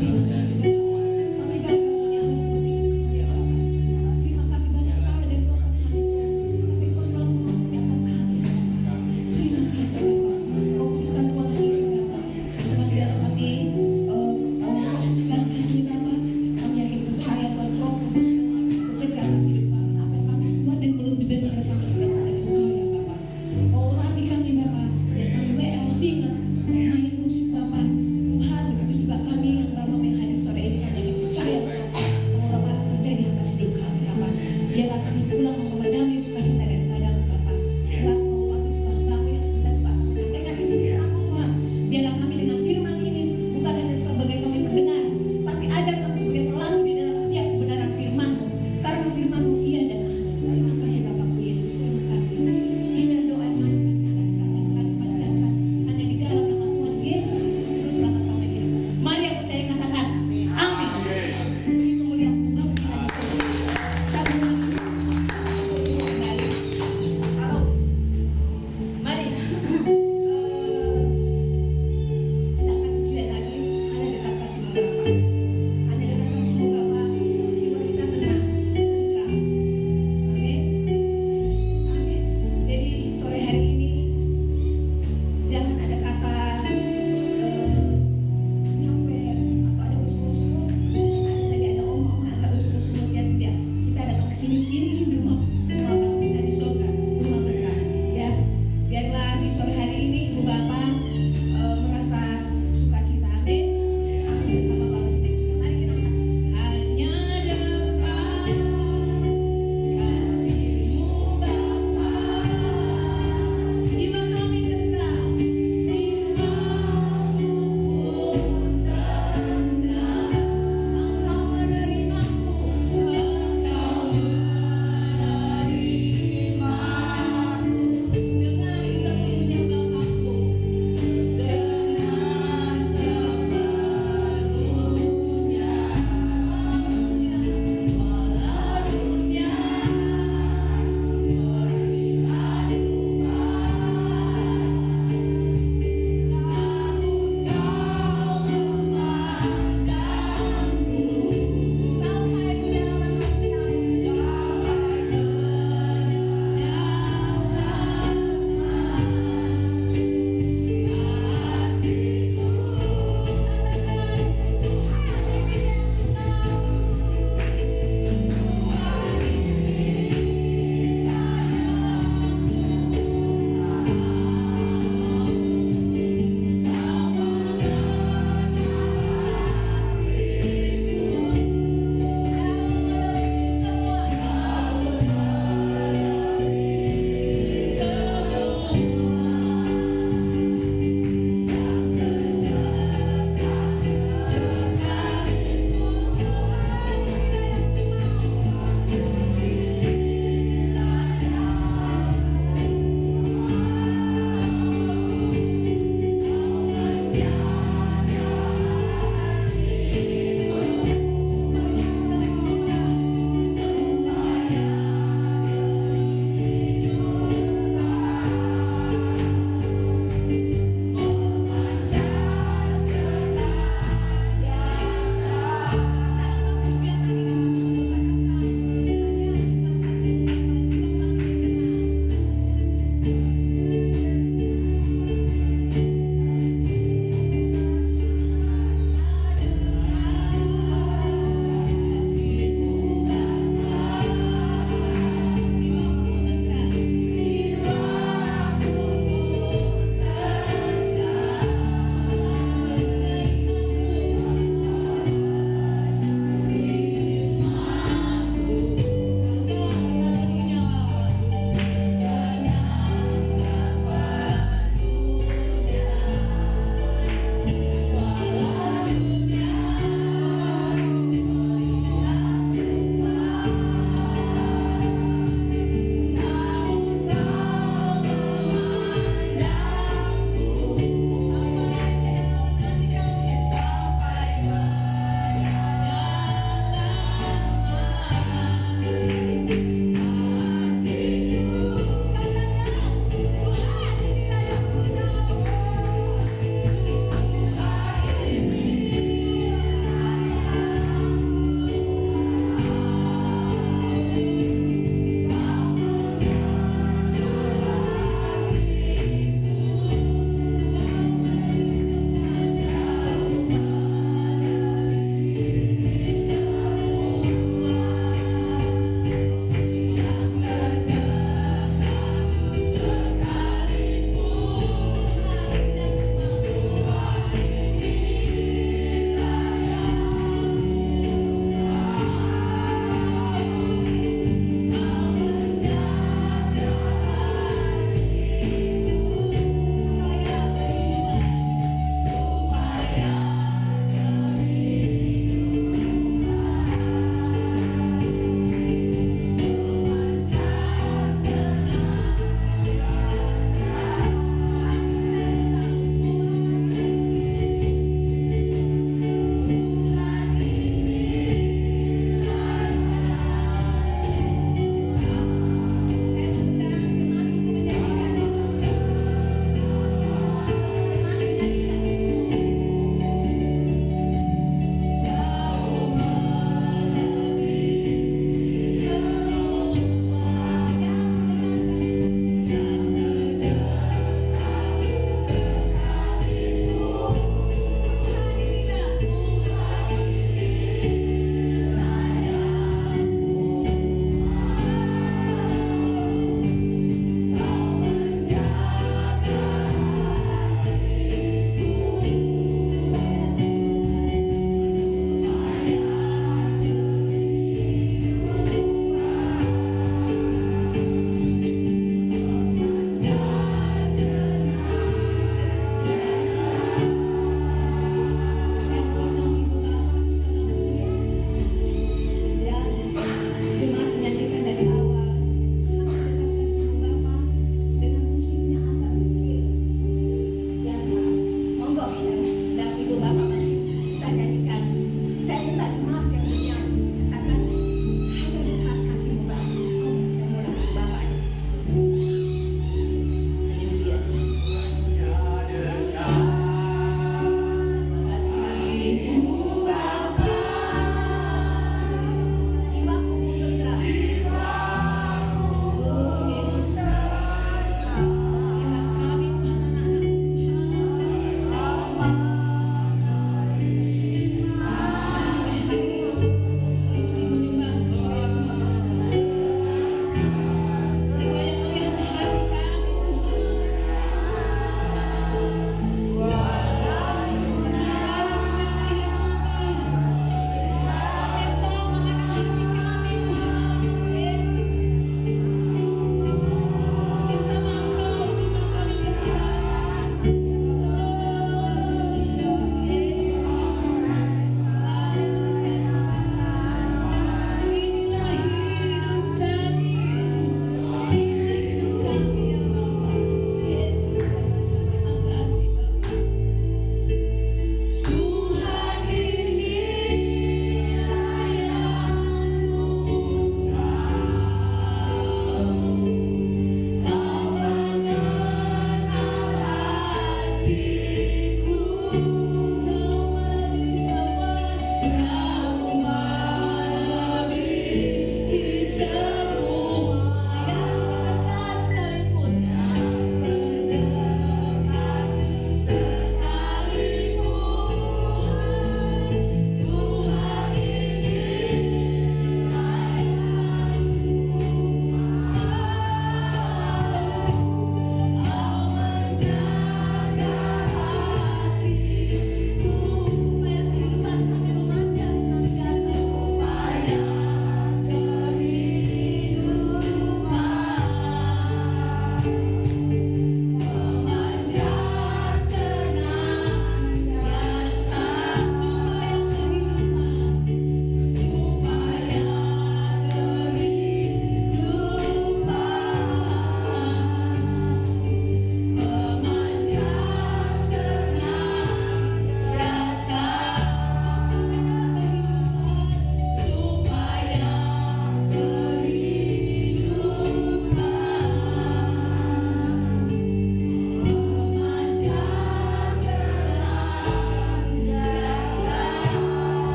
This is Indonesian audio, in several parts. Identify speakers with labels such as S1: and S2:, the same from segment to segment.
S1: Terima kasih Bapak. Kami bangga menyembah seperti Engkau ya Bapak. Terima kasih banyak salah dan dosa kami Tuhan. Tapi Engkau selalu mengampuni akan kami ya Bapak. Terima kasih Bapak. Kau kuduskan ruangan ini Bapak. Tuhan biar kami Kau sucikan kami Bapak. Kami yakin percaya Tuhan Roh Kudus bekerja atas hidup kami. Apa yang kami buat dan belum diberi kepada kami berdasarkan Engkau ya Bapak. Kau urapi kami Bapak. Biar kami WL singer main musik Bapak. Tuhan begitu juga kami yang Bapak menghadirkan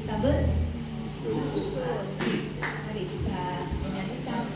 S1: Kita bersyukur. Mari kita menyanyikan.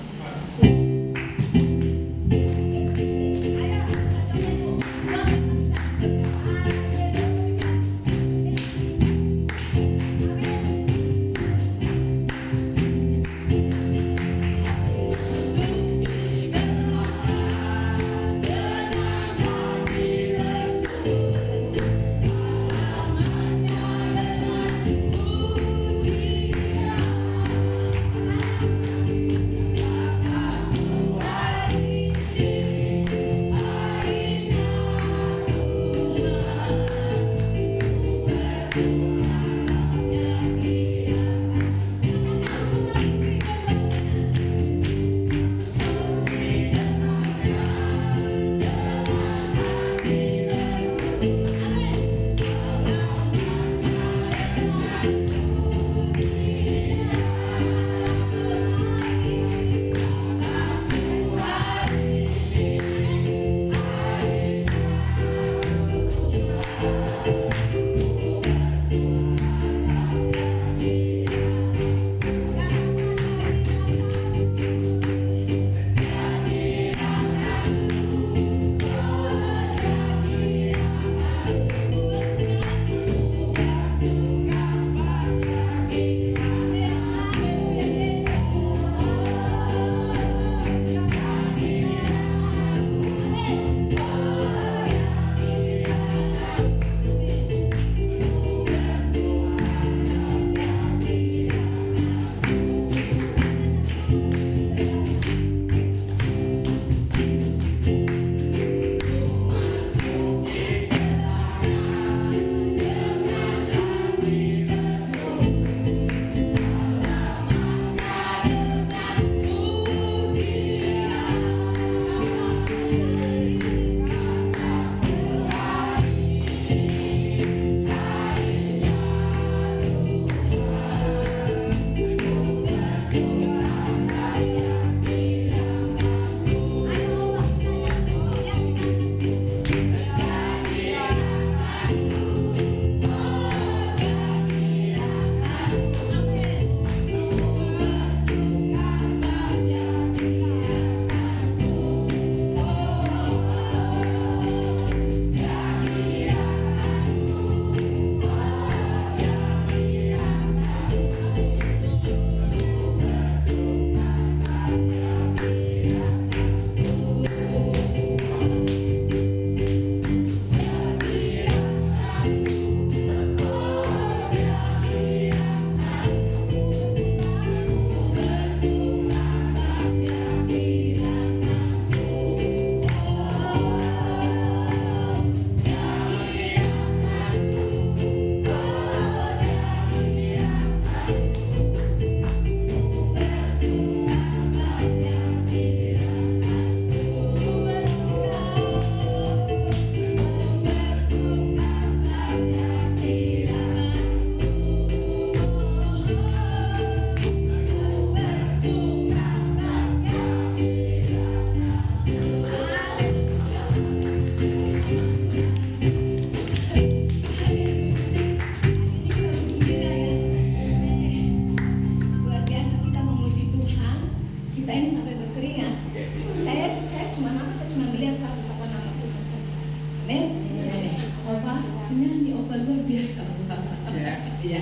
S1: Ya,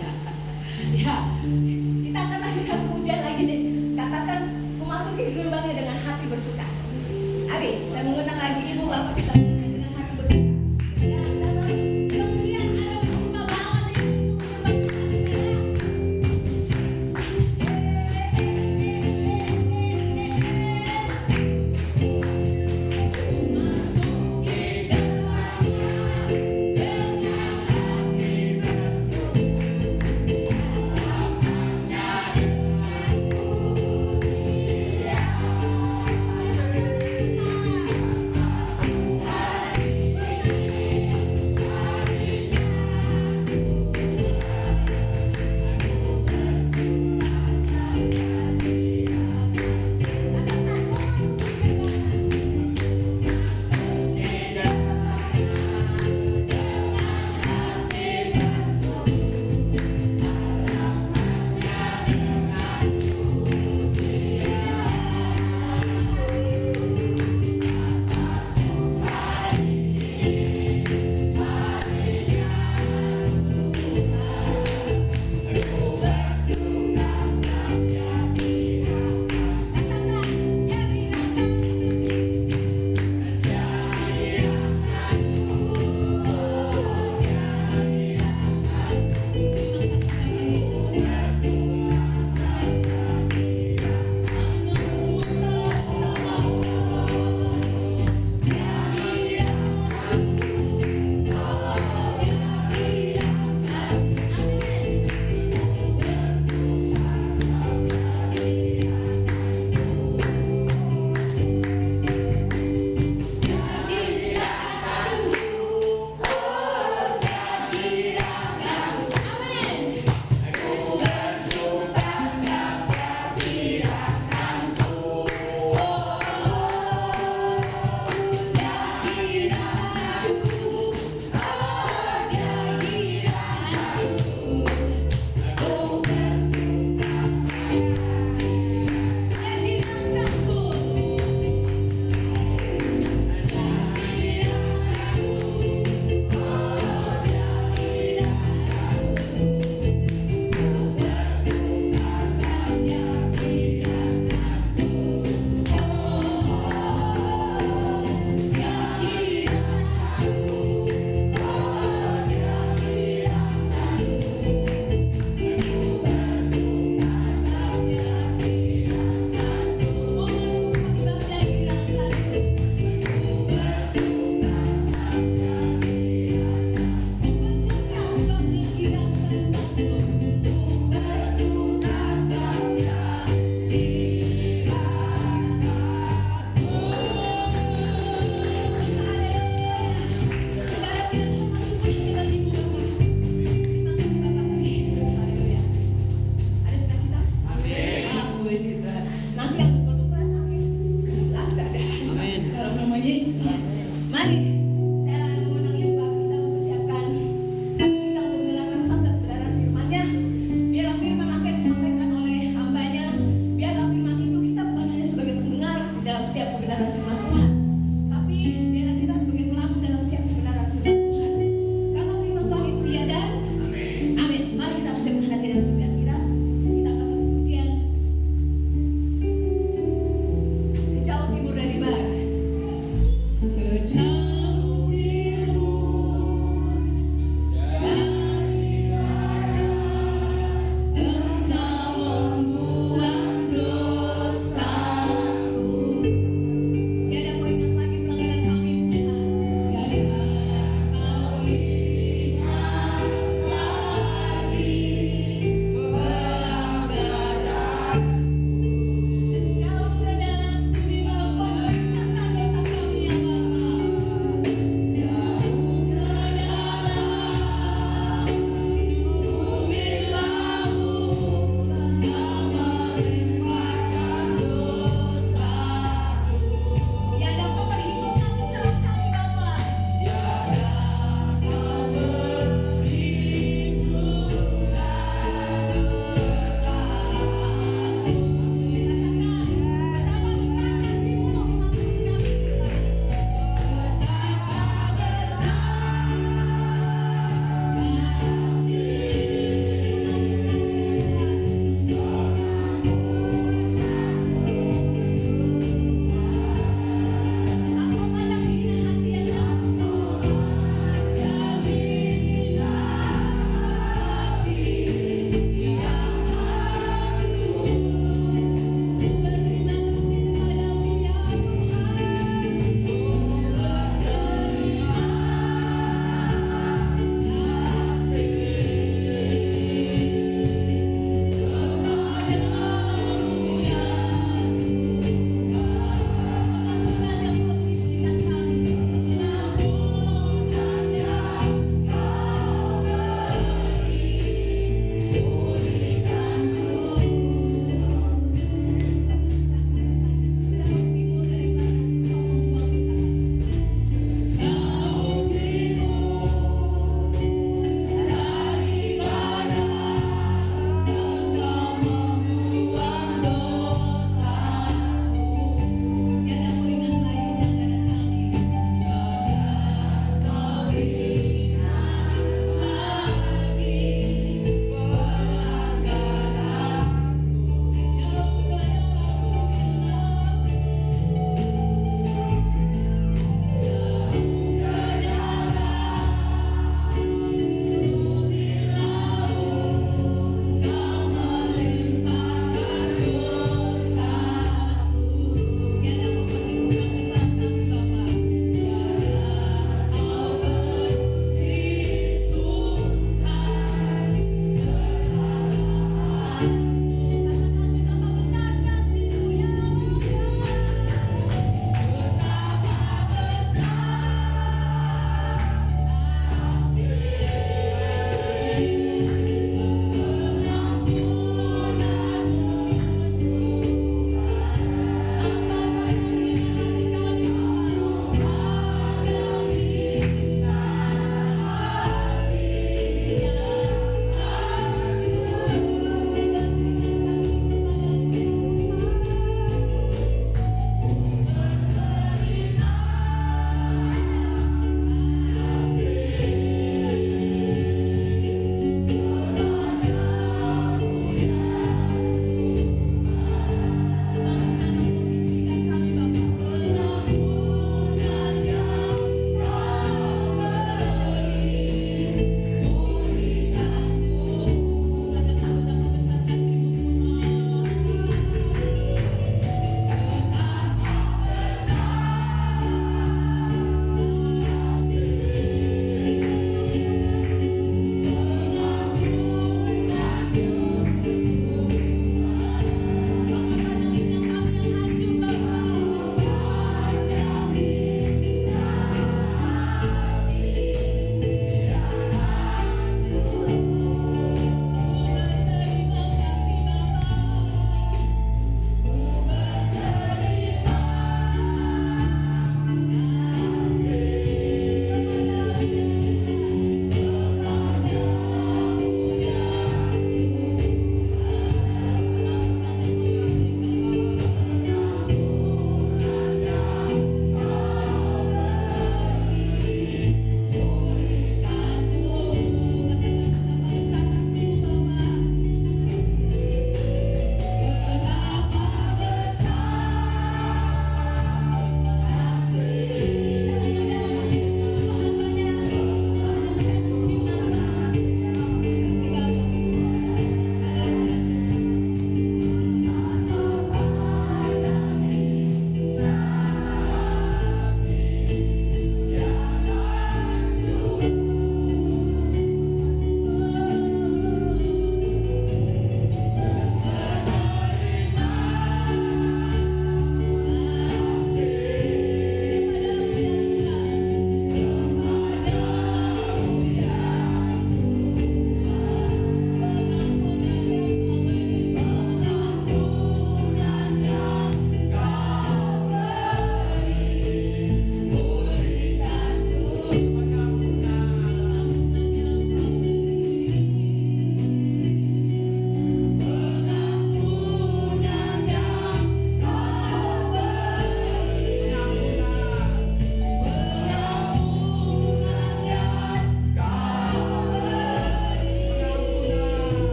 S1: ya. Kita akan lanjutkan pujian lagi nih. Katakan memasuki gerbangnya dengan hati bersuka. Ari, saya mengundang lagi ibu bapak kita dengan hati bersuka. Ya, sama kemudian ada bersuka banget ini.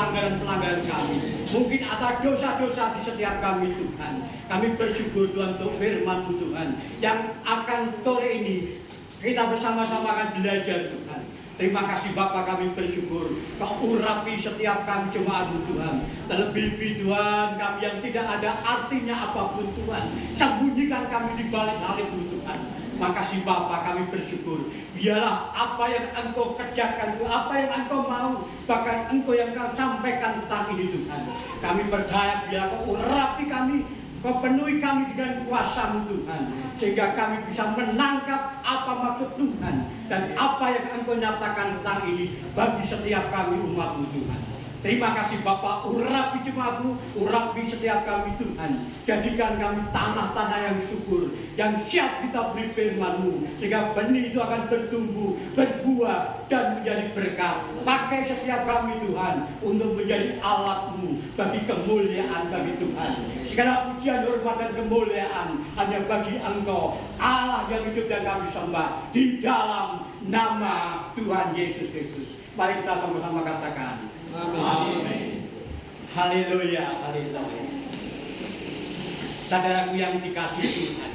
S2: pelanggaran-pelanggaran kami. Mungkin atas dosa-dosa di setiap kami Tuhan. Kami bersyukur Tuhan untuk firman-Mu Tuhan. Yang akan sore ini kita bersama-sama akan belajar Tuhan. Terima kasih Bapa, kami bersyukur Kau urapi setiap kami jemaat-Mu Tuhan. Terlebih-lebih Tuhan, kami yang tidak ada artinya apapun Tuhan, sembunyikan kami di balik hal-Mu Tuhan. Makasih Bapa, kami bersyukur. Biarlah apa yang Engkau kerjakan, apa yang Engkau mau, bahkan Engkau yang Kau sampaikan tentang ini Tuhan. Kami percaya biar Kau urapi kami, Kau penuhi kami dengan kuasa-Mu Tuhan, sehingga kami bisa menangkap apa maksud Tuhan dan apa yang Engkau nyatakan tentang ini bagi setiap kami umat-Mu Tuhan. Terima kasih Bapa, urapi jemaat-Mu, urapi setiap kami Tuhan. Jadikan kami tanah-tanah yang subur, yang siap kita beri firman-Mu, sehingga benih itu akan bertumbuh, berbuah, dan menjadi berkat. Pakai setiap kami Tuhan, untuk menjadi alat-Mu, bagi kemuliaan bagi Tuhan. Segala pujian, hormat, dan kemuliaan hanya bagi Engkau, Allah yang hidup dan kami sembah, di dalam nama Tuhan Yesus Kristus. Mari kita sama-sama katakan, amin. Haleluya, haleluya. Saudaraku yang dikasihi Tuhan,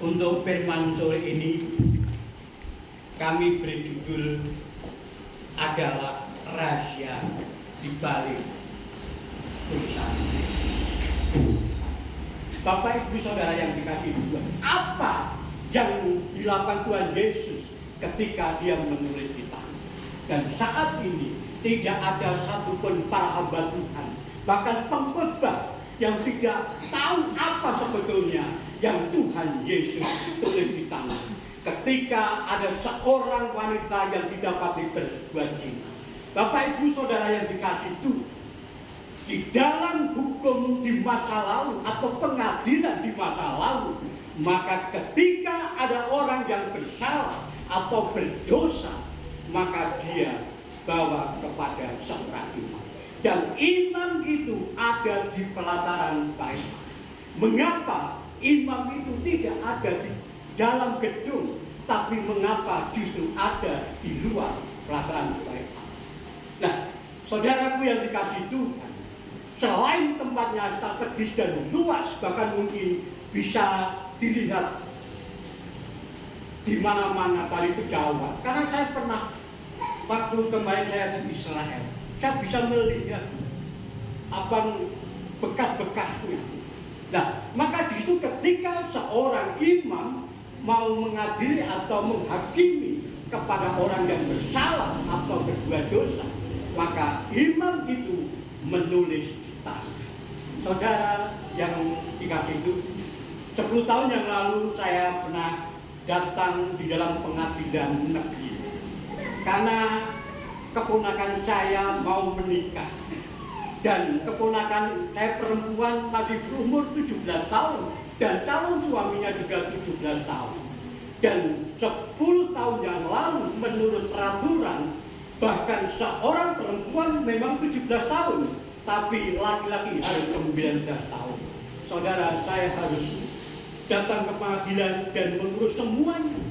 S2: untuk firman sore ini kami beri judul adalah rahasia di balik tulisan. Bapak Ibu Saudara yang dikasihi Tuhan, apa yang dilakukan Tuhan Yesus ketika Dia menulis kita? Dan saat ini tidak ada satupun para hamba Tuhan, bahkan pengkhotbah, yang tidak tahu apa sebetulnya yang Tuhan Yesus tulis di tanah. Ketika ada seorang wanita yang didapati berbuat zina. Bapak Ibu Saudara yang dikasihi Tuhan, di dalam hukum di masa lalu atau pengadilan di masa lalu, maka ketika ada orang yang bersalah atau berdosa, maka dia bawa kepada seorang imam. Dan imam itu ada di pelataran bait. Mengapa imam itu tidak ada di dalam gedung, tapi mengapa justru ada di luar pelataran bait? Nah, saudaraku yang dikasihi Tuhan, selain tempatnya strategis dan luas, bahkan mungkin bisa dilihat di mana-mana kali kejauhan. Karena saya pernah, waktu kemarin saya di Israel, saya bisa melihat apa bekas-bekasnya. Nah, maka di situ ketika seorang imam mau mengadili atau menghakimi kepada orang yang bersalah atau berbuat dosa, maka imam itu menulis kitab. Saudara yang dikasihi itu, 10 tahun yang lalu saya pernah datang di dalam pengadilan negeri karena keponakan saya mau menikah, dan keponakan saya perempuan masih berumur 17 tahun dan calon suaminya juga 17 tahun. Dan 10 tahun yang lalu menurut peraturan, bahkan seorang perempuan memang 17 tahun, tapi laki-laki harus 19 tahun. Saudara, saya harus datang ke pengadilan dan mengurus semuanya.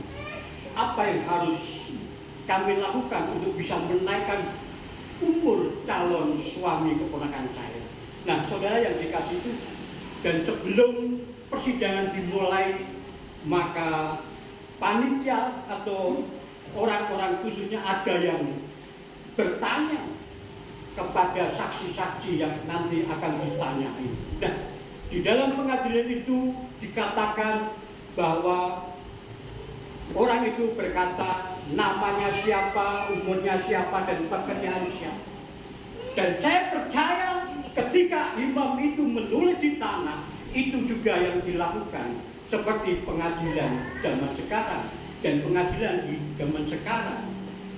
S2: Apa yang harus kami lakukan untuk bisa menaikkan umur calon suami keponakan saya? Nah, saudara yang dikasihi itu, dan sebelum persidangan dimulai, maka panitia atau orang-orang khususnya ada yang bertanya kepada saksi-saksi yang nanti akan ditanyai. Nah, di dalam pengadilan itu dikatakan bahwa orang itu berkata namanya siapa, umurnya siapa, dan pekerjaan siapa. Dan saya percaya ketika imam itu menulis di tanah, itu juga yang dilakukan seperti pengadilan zaman sekarang. Dan pengadilan di zaman sekarang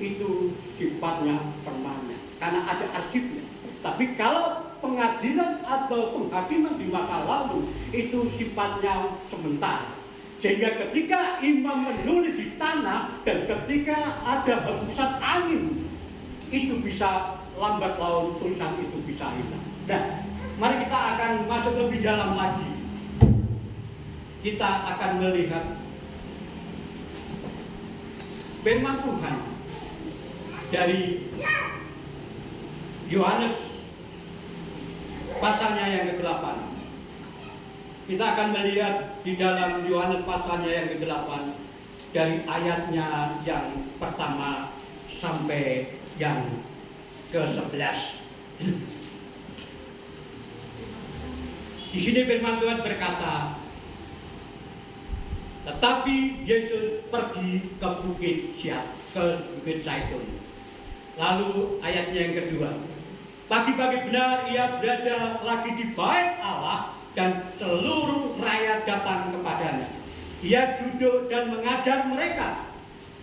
S2: itu sifatnya permanen karena ada arsipnya. Tapi kalau pengadilan atau penghakiman di masa lalu itu sifatnya sementara. Sehingga ketika imam menulis di tanah dan ketika ada hembusan angin, itu bisa lambat laun tulisan itu bisa hilang. Nah, mari kita akan masuk lebih dalam lagi. Kita akan melihat firman Tuhan dari Yohanes pasalnya yang ke-8. Kita akan melihat di dalam Yohanes pasalnya yang ke-8 dari ayatnya yang pertama sampai yang ke-11. Di sini firman Tuhan berkata, tetapi Yesus pergi ke Bukit Zaitun. Lalu ayatnya yang kedua, pagi-pagi benar ia berada lagi di bait Allah dan seluruh rakyat datang kepadanya. Ia duduk dan mengajar mereka.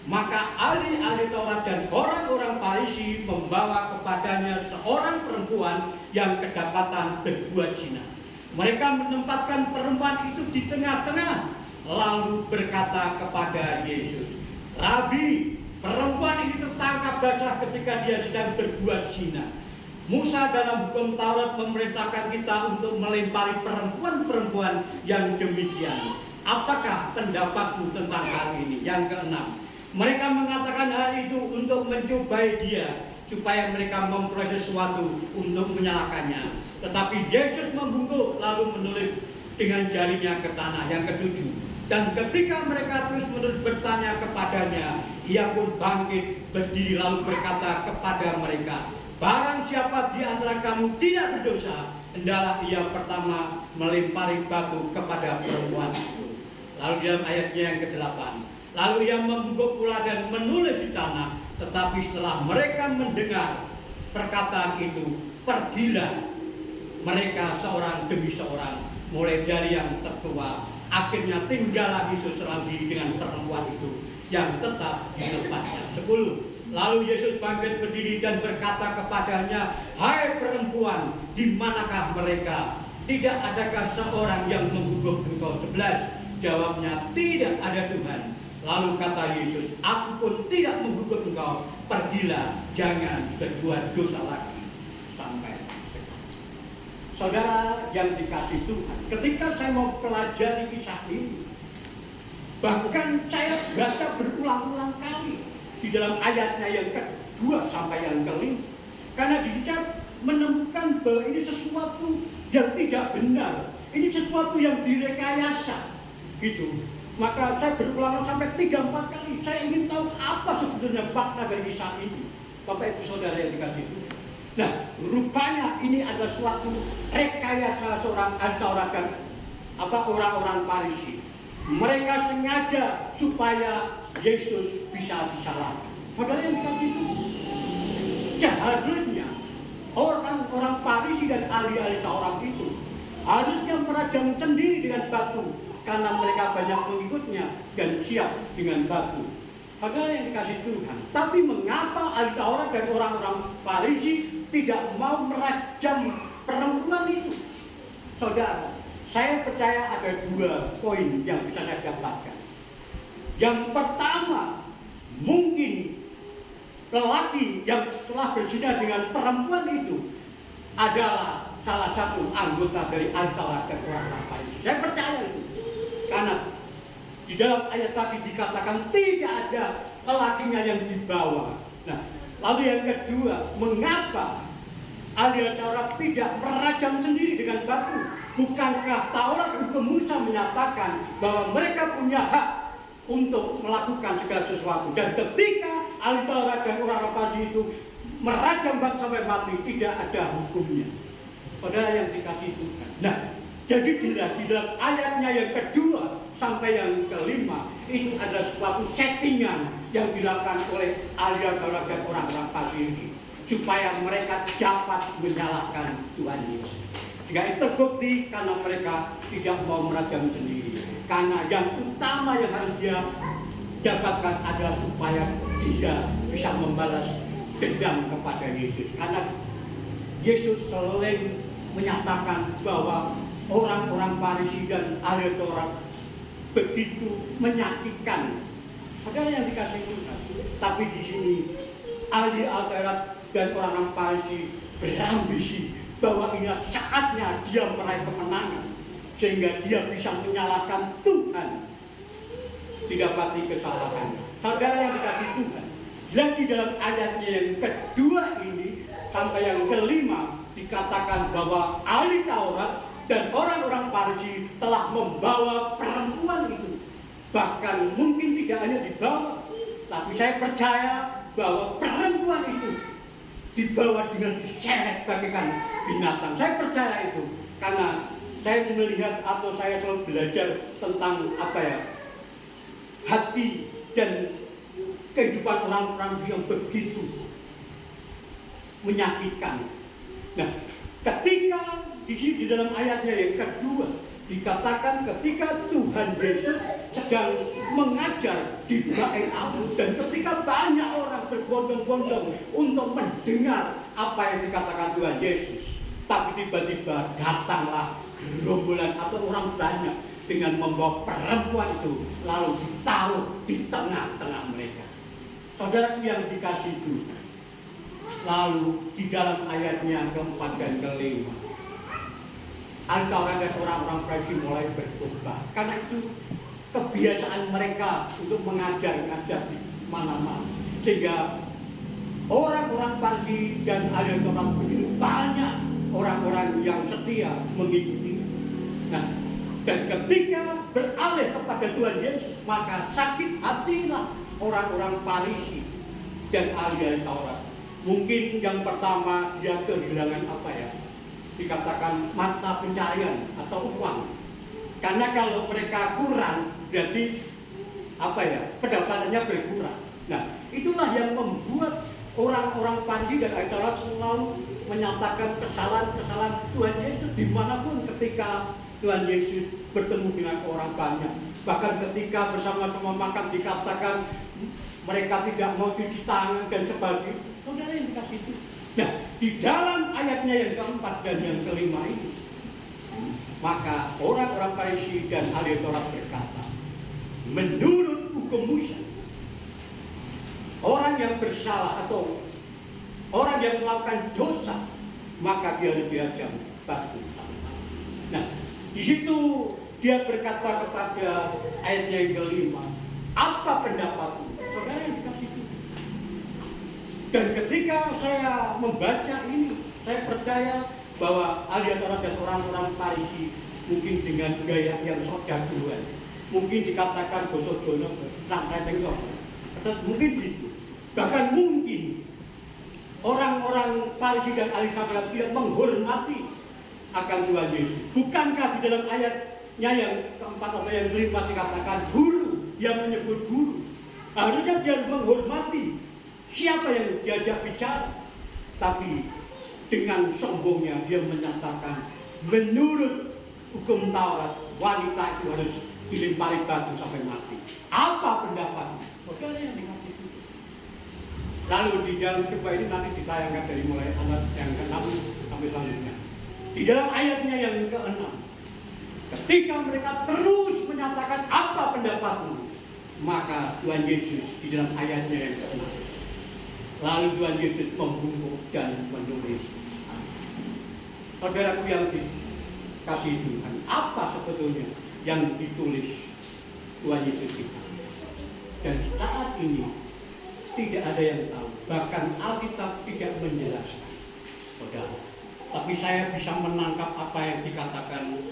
S2: Maka ahli-ahli Taurat dan orang-orang Farisi membawa kepadanya seorang perempuan yang kedapatan berbuat zina. Mereka menempatkan perempuan itu di tengah-tengah, lalu berkata kepada Yesus, Rabi, perempuan ini tertangkap basah ketika dia sedang berbuat zina. Musa dalam hukum Taurat memerintahkan kita untuk melempari perempuan-perempuan yang demikian. Apakah pendapatmu tentang hal ini? Yang keenam, mereka mengatakan hal itu untuk mencobai dia, supaya mereka memperoleh sesuatu untuk menyalahkannya. Tetapi Yesus membungkuk lalu menulis dengan jarinya ke tanah. Yang ketujuh, dan ketika mereka terus-menerus bertanya kepadanya, ia pun bangkit berdiri lalu berkata kepada mereka, barang siapa di antara kamu tidak berdosa, hendaklah ia pertama melempari batu kepada perempuan itu. Lalu dalam ayatnya yang ke-8, lalu ia membungkuk pula dan menulis di tanah. Tetapi setelah mereka mendengar perkataan itu, pergilah mereka seorang demi seorang, mulai dari yang tertua. Akhirnya tinggallah Yesus seorang diri dengan perempuan itu yang tetap di tempatnya. 10. Lalu Yesus bangkit berdiri dan berkata kepadanya, hai perempuan, di manakah mereka? Tidak adakah seorang yang mengguguk engkau? 11. Jawabnya, tidak ada Tuhan. Lalu kata Yesus, aku pun tidak mengguguk engkau. Pergilah, jangan berbuat dosa lagi sampai sekarang. Saudara yang dikasihi Tuhan, ketika saya mau pelajari kisah ini, bahkan saya baca berulang-ulang kali di dalam ayatnya yang kedua sampai yang kelima, karena di sini menemukan bahwa ini sesuatu yang tidak benar, ini sesuatu yang direkayasa, gitu. Maka saya berulang sampai 3-4 kali. Saya ingin tahu apa sebetulnya makna dari kisah ini, Bapak Ibu Saudara yang dikasihi Tuhan. Nah, rupanya ini adalah suatu rekayasa seorang Taurat dan orang-orang Farisi. Mereka sengaja supaya Yesus bisa disalahkan. Saudara yang dikasihi Tuhan, seharusnya orang-orang Farisi dan ahli-ahli Taurat itu harusnya merajam sendiri dengan batu, karena mereka banyak pengikutnya dan siap dengan batu. Saudara yang dikasihi Tuhan, tapi mengapa ahli Taurat dan orang-orang Farisi tidak mau merajam perempuan itu? Saudara, saya percaya ada 2 poin yang bisa saya dapatkan. Yang pertama, mungkin lelaki yang telah berzina dengan perempuan itu adalah salah satu anggota dari ahli Taurat dan orang-orang Farisi. Saya percaya itu. Karena di dalam ayat tadi dikatakan tidak ada lelakinya yang dibawa. Nah, lalu yang kedua, mengapa ahli Taurat tidak merajam sendiri dengan batu? Bukankah Taurat hukum Musa menyatakan bahwa mereka punya hak untuk melakukan segala sesuatu? Dan ketika ahli Taurat dan orang-orang Farisi itu merajam batu sampai mati, tidak ada hukumnya. Saudara yang dikasihi Tuhan. Nah, jadi di dalam ayatnya yang kedua sampai yang kelima, itu ada suatu settingan yang dilakukan oleh ahli Taurat dan orang-orang Farisi supaya mereka dapat menyalahkan Tuhan Yesus. Sehingga itu terbukti karena mereka tidak mau merajam sendiri. Karena yang utama yang harus dia dapatkan adalah supaya dia bisa membalas dendam kepada Yesus. Karena Yesus selalu menyatakan bahwa orang-orang Farisi dan ahli Taurat begitu menyakitkan. Saudara yang dikasihi Tuhan, tapi di sini ahli Taurat dan orang-orang Farisi berambisi bahwa ini saatnya dia meraih kemenangan sehingga dia bisa menyalahkan Tuhan, didapati kesalahan. Saudara yang dikasihi Tuhan, dan di dalam ayatnya yang kedua ini sampai yang kelima dikatakan bahwa ahli Taurat dan orang-orang Farisi telah membawa perempuan itu. Bahkan mungkin tidak hanya dibawa, tapi saya percaya bahwa perempuan itu dibawa dengan diseret bagaikan binatang. Saya percaya itu karena saya melihat atau saya selalu belajar tentang hati dan kehidupan orang-orang yang begitu menyakitkan. Nah, ketika di sini di dalam ayatnya yang kedua dikatakan ketika Tuhan Yesus sedang mengajar di Bait Allah dan ketika banyak orang berbondong-bondong untuk mendengar apa yang dikatakan Tuhan Yesus, tapi tiba-tiba datanglah gerombolan atau orang banyak dengan membawa perempuan itu lalu ditaruh di tengah-tengah mereka. Saudara yang dikasih Tuhan, lalu di dalam ayatnya keempat dan kelima, Al-Taurat dan orang-orang Farisi mulai berubah karena itu kebiasaan mereka untuk mengajar di mana-mana, sehingga orang-orang Farisi dan ahli Taurat begitu banyak orang-orang yang setia mengikuti. Nah, dan ketika beralih kepada Tuhan Yesus, maka sakit hatilah orang-orang Farisi dan ahli Taurat. Mungkin yang pertama dia kehilangan dikatakan mata pencaharian atau uang. Karena kalau mereka kurang, berarti pendapatannya berkurang. Nah, itulah yang membuat orang-orang Farisi dan ahli Taurat selalu menyatakan kesalahan-kesalahan Tuhan Yesus dimanapun ketika Tuhan Yesus bertemu dengan orang banyak. Bahkan ketika bersama-sama makan dikatakan mereka tidak mau cuci tangan dan sebagainya. Saudara yang dikasih itu. Nah, di dalam ayatnya yang keempat dan yang kelima ini, maka orang-orang Farisi dan ahli Taurat berkata, menurut hukum Musa, orang yang bersalah atau orang yang melakukan dosa, maka dia harus diajar batu. Nah, di situ dia berkata kepada ayatnya yang kelima, apa pendapatmu? Saudara yang dikasih itu. Dan ketika saya membaca ini, saya percaya bahwa ahli Taurat dan orang-orang Farisi mungkin dengan gaya yang sok jagoan, mungkin dikatakan bosok jono, santai tengok, mungkin gitu. Bahkan mungkin orang-orang Farisi dan ahli Taurat tidak menghormati akan Tuhan Yesus. Bukankah di dalam ayatnya yang keempat atau yang kelima dikatakan guru, yang menyebut guru? Harusnya dia menghormati siapa yang diajak bicara. Tapi dengan sombongnya dia menyatakan menurut hukum Taurat wanita itu harus dilempari batu sampai mati. Apa pendapatnya? Saudara yang dikasih itu. Lalu di dalam coba ini nanti ditayangkan dari mulai ayat yang ke-6 sampai selanjutnya. Di dalam ayatnya yang ke-6, ketika mereka terus menyatakan apa pendapatmu, maka Tuhan Yesus di dalam ayatnya yang ke-6, lalu Tuhan Yesus membungkuk dan menulis. Saudaraku yang dikasih Tuhan, apa sebetulnya yang ditulis Tuhan Yesus kita? Dan saat ini tidak ada yang tahu, bahkan Alkitab tidak menjelaskan, saudara. Tapi saya bisa menangkap apa yang dikatakan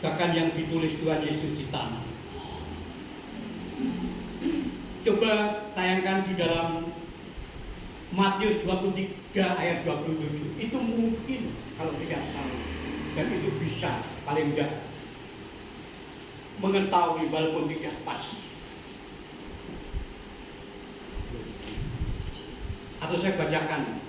S2: bahkan yang ditulis Tuhan Yesus di tanah. Coba tayangkan di dalam Matius 23 ayat 27. Itu mungkin kalau tidak salah, dan itu bisa paling tidak mengetahui walaupun tidak pas. Atau saya bacakan.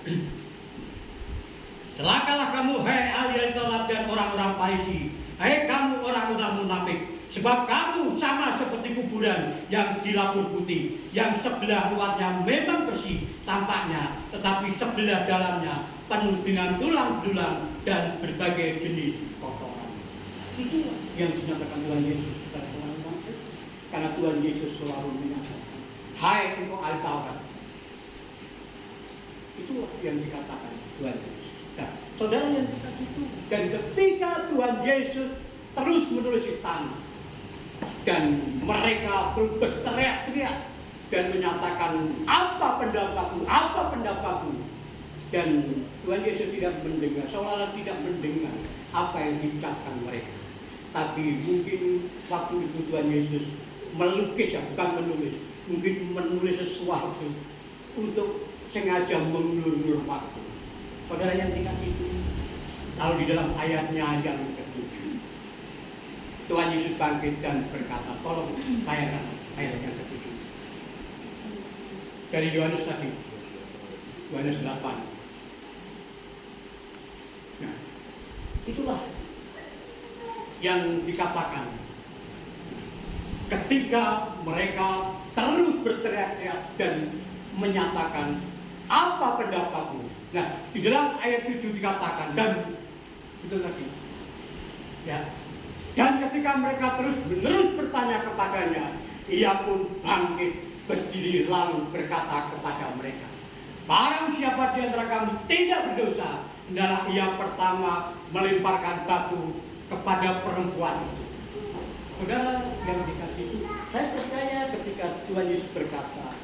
S2: Celakalah kamu, hai ahli Taurat dan orang-orang Farisi, hai kamu orang-orang munafik, sebab kamu sama seperti kuburan yang dilapur putih, yang sebelah luarnya memang bersih tampaknya, tetapi sebelah dalamnya penuh dengan tulang-tulang dan berbagai jenis kotoran. Itu yang dinyatakan Tuhan Yesus kepada orang-orang itu. Karena Tuhan Yesus selalu menyatakan, hai engkau ahli Taurat. Itulah yang dikatakan Tuhan Yesus. Nah, saudara yang dikatakan itu. Dan ketika Tuhan Yesus terus menulis di tanah, dan mereka terus berteriak-teriak dan menyatakan apa pendapatmu. Dan Tuhan Yesus tidak mendengar, seolah-olah tidak mendengar apa yang diucapkan mereka. Tapi mungkin waktu itu Tuhan Yesus melukis, ya bukan menulis, mungkin menulis sesuatu untuk sengaja mengulur waktu. Saudara yang dikasihi itu, lalu di dalam ayatnya yang ke-7, Tuhan Yesus bangkit dan berkata, tolong bayangkan ayat yang ke-7 dari Yohanes tadi, Yohanes 8. Nah, itulah yang dikatakan ketika mereka terus berteriak-teriak dan menyatakan apa pendapatmu. Nah, di dalam ayat 7 dikatakan, dan itu lagi ya, dan ketika mereka terus-menerus bertanya kepadanya, ia pun bangkit berdiri lalu berkata kepada mereka, barang siapa di antara kamu tidak berdosa, hendaklah ia pertama melemparkan batu kepada perempuan itu. Saudara yang dikasihi, saya percaya ketika Tuhan Yesus berkata,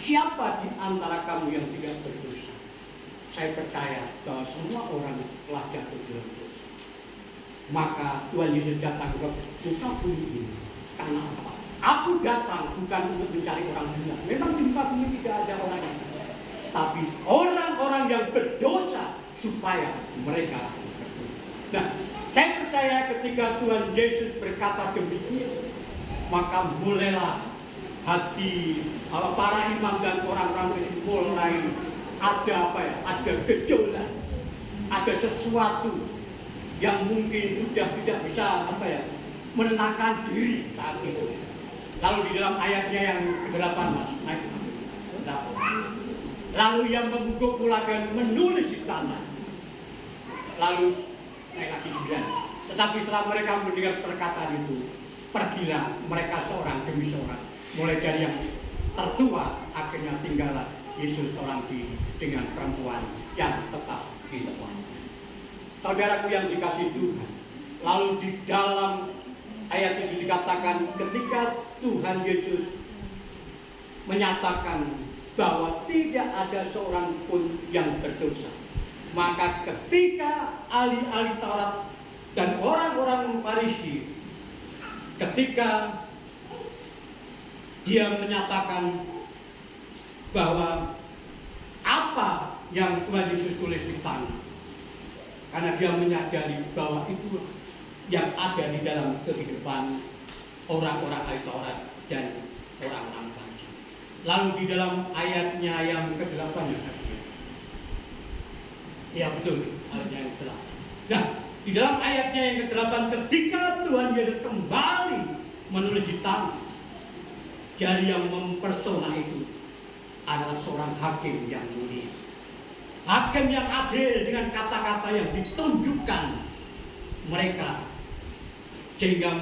S2: siapa di antara kamu yang tidak berdosa? Saya percaya bahwa semua orang telah jatuh dalam dosa. Maka Tuhan Yesus datang ke muka bumi ini. Karena apa? Aku datang bukan untuk mencari orang benar. Memang di muka bumi tidak ada orang yang benar. Tapi orang-orang yang berdosa supaya mereka berdosa. Nah, saya percaya ketika Tuhan Yesus berkata demikian, maka mulailah hati para imam dan orang-orang ini mulai ada apa ya? Ada gejolak, ada sesuatu yang mungkin sudah tidak bisa apa ya? Menenangkan diri saat itu. Lalu di dalam ayatnya yang ke-8, Mas, lalu yang membungkuk pula dan menulis di tanah. Lalu naik lagi 9. Tetapi setelah mereka mendengar perkataan itu, pergilah mereka seorang demi seorang. Mulai dari yang tertua, akhirnya tinggallah Yesus seorang diri dengan perempuan yang tetap di tempatnya. Saudaraku yang dikasihi Tuhan, lalu di dalam ayat itu dikatakan ketika Tuhan Yesus menyatakan bahwa tidak ada seorang pun yang berdosa, maka ketika ahli-ahli Taurat dan orang-orang Farisi, ketika dia menyatakan bahwa apa yang Tuhan Yesus tulis di tanah, karena dia menyadari bahwa itu yang ada di dalam kehidupan orang-orang ahli Taurat dan orang-orang Farisi. Lalu di dalam ayatnya yang ke-8 ya betul, ayatnya yang ke-8. Nah, di dalam ayatnya yang ke-8, ketika Tuhan Yesus kembali menulis di tanah, jari yang mempersona itu adalah seorang hakim yang mulia, hakim yang adil dengan kata-kata yang ditunjukkan mereka, sehingga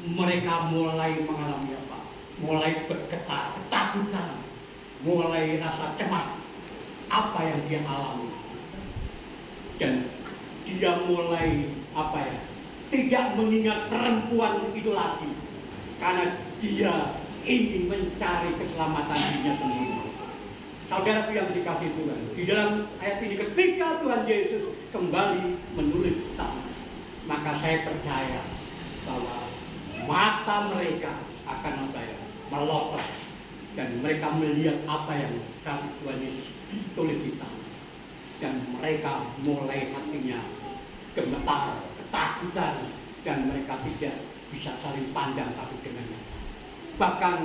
S2: mereka mulai mengalami apa? Mulai bergetar, ketakutan, mulai rasa cemas apa yang dia alami, dan dia mulai apa ya? Tidak mengingat perempuan itu lagi, karena dia ingin mencari keselamatan dirinya sendiri. Saudaraku yang dikasihi Tuhan, di dalam ayat ini ketika Tuhan Yesus kembali menulis tanah, maka saya percaya bahwa mata mereka akan melotot dan mereka melihat apa yang Tuhan Yesus tulis di tanah, dan mereka mulai hatinya gemetar, ketakutan, dan mereka tidak bisa saling pandang satu dengan yang lain. Bahkan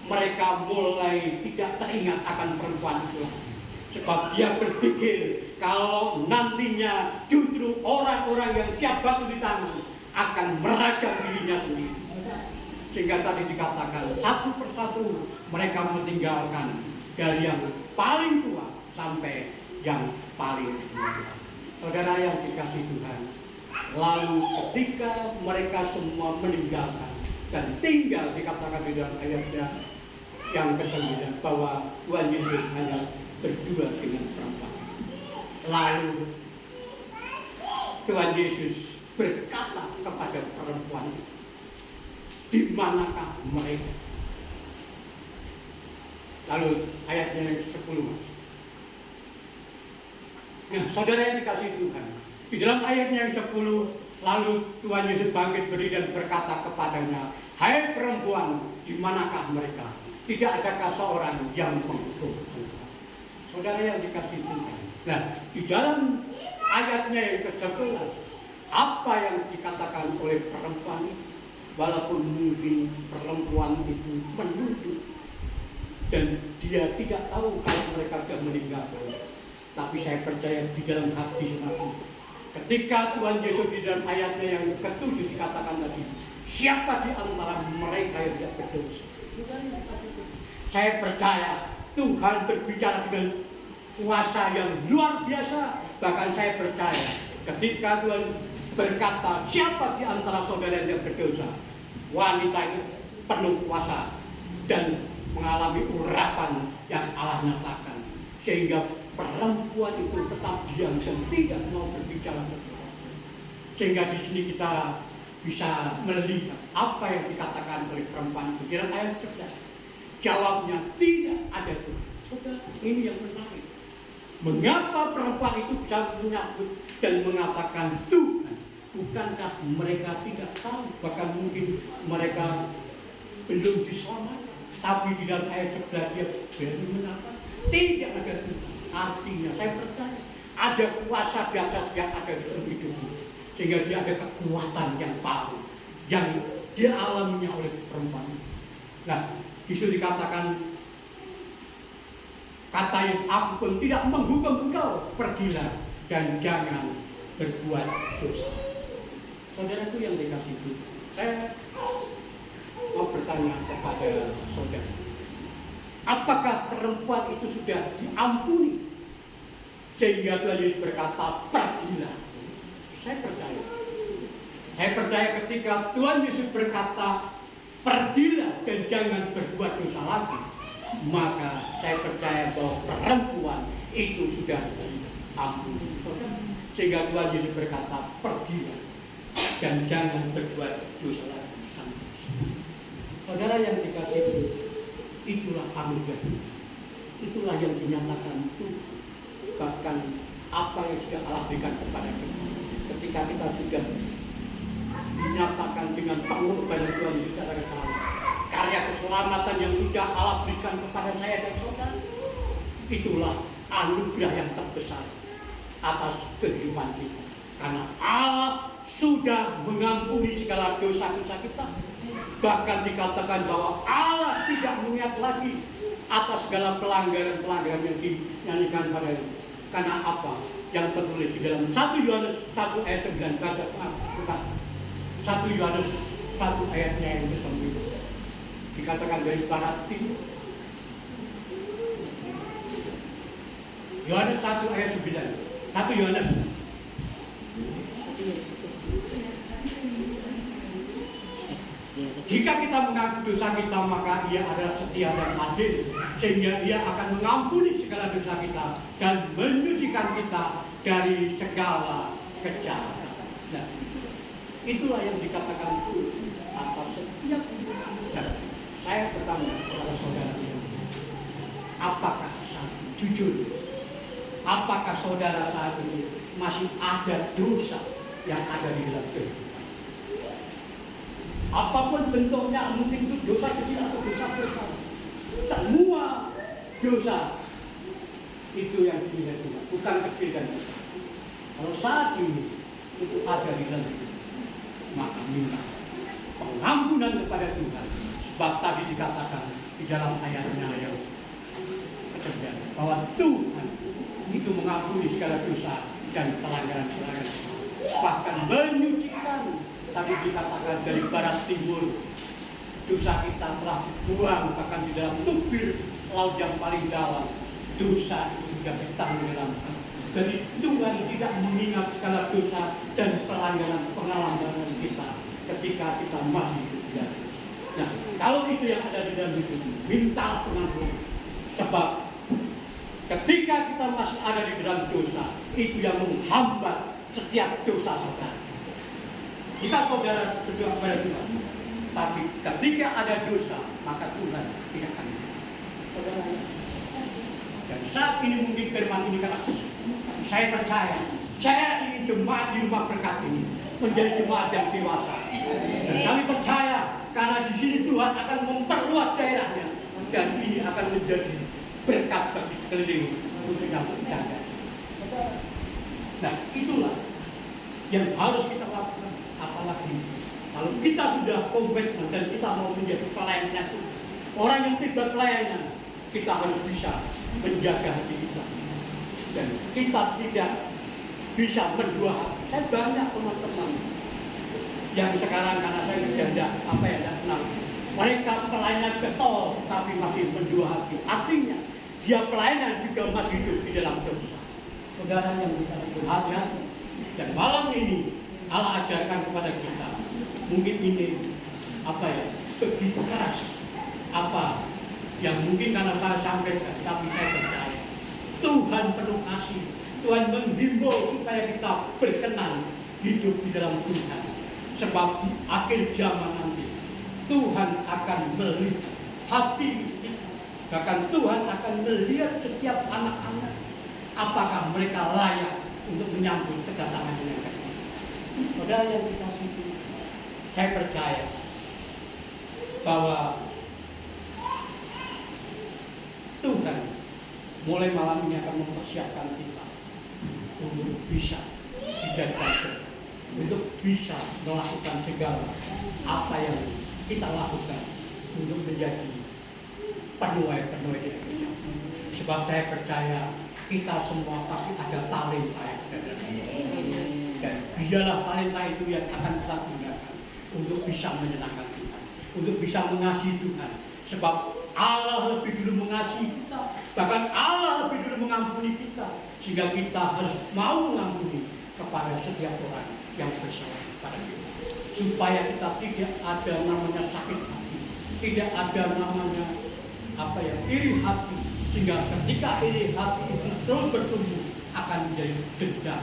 S2: mereka mulai tidak teringat akan perempuan itu lagi, sebab dia berpikir kalau nantinya justru orang-orang yang siap batu di tangan akan merajam dirinya sendiri. Sehingga tadi dikatakan satu persatu mereka meninggalkan, dari yang paling tua sampai yang paling muda. Saudara yang dikasihi Tuhan, lalu ketika mereka semua meninggalkan dan tinggal, dikatakan di dalam ayatnya yang ke-9 bahwa Tuhan Yesus hanya berdua dengan perempuan. Lalu Tuhan Yesus berkata kepada perempuan, di manakah mereka? Lalu ayatnya yang ke-10. Nah, saudara yang dikasihi Tuhan, di dalam ayatnya yang 10, lalu Tuhan Yesus bangkit berdiri dan berkata kepadanya, "Hai perempuan, di manakah mereka? Tidak adakah seorang yang menghukum engkau?" Saudara yang dikasihi Tuhan. Nah, di dalam ayatnya yang ke-11, apa yang dikatakan oleh perempuan itu? Walaupun mungkin perempuan itu menuduh dan dia tidak tahu kalau mereka sudah meninggal, tapi saya percaya di dalam hati sendiri, ketika Tuhan Yesus di dalam ayatnya yang ke-7 dikatakan tadi, siapa di antara mereka yang tidak berdosa? Saya percaya Tuhan berbicara dengan kuasa yang luar biasa. Bahkan saya percaya ketika Tuhan berkata, siapa di antara saudara yang berdosa, wanita itu penuh kuasa dan mengalami urapan yang Allah nyatakan, sehingga perempuan itu tetap diam dan tidak mau berbicara. Sehingga di sini kita bisa melihat apa yang dikatakan oleh perempuan itu. Dalam ayat 11, jawabnya tidak ada Tuhan. Saudara, ini yang menarik. Mengapa perempuan itu bisa menyambut dan mengatakan Tuhan? Bukankah mereka tidak tahu, bahkan mungkin mereka belum diselamatkan? Tapi di dalam ayat 11 dia berani mengatakan tidak ada Tuhan. Artinya saya percaya ada kuasa di atas yang ada di dalam hidupnya, sehingga dia ada kekuatan yang baru yang dialaminya oleh perempuan. Nah, disitu dikatakan, kata Yesus, "Aku pun tidak menghukum engkau, pergilah dan jangan berbuat dosa." Saudaraku yang dikasihi Tuhan, saya mau bertanya kepada saudara, apakah perempuan itu sudah diampuni sehingga Tuhan Yesus berkata, "Pergilah"? Saya percaya ketika Tuhan Yesus berkata, "Pergilah dan jangan berbuat dosa lagi", maka saya percaya bahwa perempuan itu sudah diampuni. Sehingga Tuhan Yesus berkata, "Pergilah dan jangan berbuat dosa lagi". Saudara yang dikasihi, itulah anugerah. Itulah yang dinyatakan Tuhan. Bahkan apa yang sudah Allah berikan kepada kita, ketika kita sudah dinyatakan dengan pengorbanan Tuhan Yesus secara keselamatan, karya keselamatan yang sudah Allah berikan kepada saya dan saudara, itulah anugerah yang terbesar atas kehidupan kita. Karena Allah sudah mengampuni segala dosa-dosa kita. Bahkan dikatakan bahwa Allah tidak mengingat lagi atas segala pelanggaran-pelanggaran yang dinyanyikan padanya. Karena apa? Yang tertulis di dalam 1 Yohanes 1 ayat 9, bukan 1 Yohanes 1 ayatnya yang ke-9, dikatakan dari barat timur. Yohanes 1 ayat 9, 1 Yohanes. Jika kita mengaku dosa kita, maka Ia adalah setia dan adil, sehingga Ia akan mengampuni segala dosa kita dan menyucikan kita dari segala kejahatan. Nah, itulah yang dikatakan Tuhan atas setiap kita. Nah, saya bertanya kepada saudara, apakah jujur? Apakah saudara saat ini masih ada dosa yang ada di dalam kehidupan? Apapun bentuknya, mungkin itu dosa kecil atau dosa besar, semua dosa itu yang dinilai Tuhan, bukan kecil dan besar. Kalau saat ini itu ada di dalam hidup, maka minta pengampunan kepada Tuhan. Sebab tadi dikatakan di dalam ayatnya yang ketiga bahwa Tuhan itu mengampuni segala dosa dan pelanggaran-pelanggaran, bahkan menyucikan. Tadi dikatakan dari barat timur, dosa kita telah dibuang bahkan di dalam tubir laut yang paling dalam. Dosa itu sudah ditenggelamkan. Jadi Tuhan tidak mengingat segala dosa dan pelanggaran kita ketika kita masih hidup. Nah, kalau itu yang ada di dalam hidup, minta pengampunan. Sebab ketika kita masih ada di dalam dosa, itu yang menghambat setiap dosa saudara. Jika saudara berdoa kepada Tuhan, tapi ketika ada dosa, maka Tuhan tidak akan. Saudara. Dan saat ini mungkin firman ini keras. Saya percaya, saya ingin jemaat di rumah berkat ini menjadi jemaat yang dewasa. Dan kami percaya karena di sini Tuhan akan memperluas daerahnya dan ini akan menjadi berkat bagi sekeliling khususnya kita. Nah, itulah yang harus kita lakukan. Apalagi kalau kita sudah komitmen dan kita mau menjadi pelayan Tuhan, orang yang tidak pelayanan, kita harus bisa menjaga hati kita dan kita tidak bisa berdua hati. Saya banyak teman-teman yang sekarang karena saya tidak kenal, mereka pelayanan getol tapi masih berdua hati. Artinya dia pelayanan juga masih hidup di dalam dosa. Saudara yang kita hati-hati. Dan malam ini Allah ajarkan kepada kita, mungkin ini begitu keras apa yang mungkin karena saya sampaikan, tapi saya percaya Tuhan penuh kasih. Tuhan menghimbau supaya kita berkenan hidup di dalam Tuhan. Sebab di akhir zaman nanti Tuhan akan melihat hati kita. Bahkan Tuhan akan melihat setiap anak-anak apakah mereka layak untuk menyambut kedatangan yang akan. Saudara yang dikasihi, saya percaya bahwa Tuhan mulai malam ini akan mempersiapkan kita untuk bisa dijadikan, untuk bisa melakukan segala apa yang kita lakukan untuk menjadi penuai-penuai di Indonesia. Sebab saya percaya kita semua pasti ada talenta yang ada. Dan biarlah talenta itu yang akan kita gunakan untuk bisa menyenangkan Tuhan, untuk bisa mengasihi Tuhan. Sebab Allah lebih dulu mengasihi kita, bahkan Allah lebih dulu mengampuni kita, sehingga kita harus mau mengampuni kepada setiap orang yang bersalah kepada kita, supaya kita tidak ada namanya sakit hati, tidak ada namanya iri hati, sehingga ketika iri hati itu terus bertumbuh akan menjadi dendam,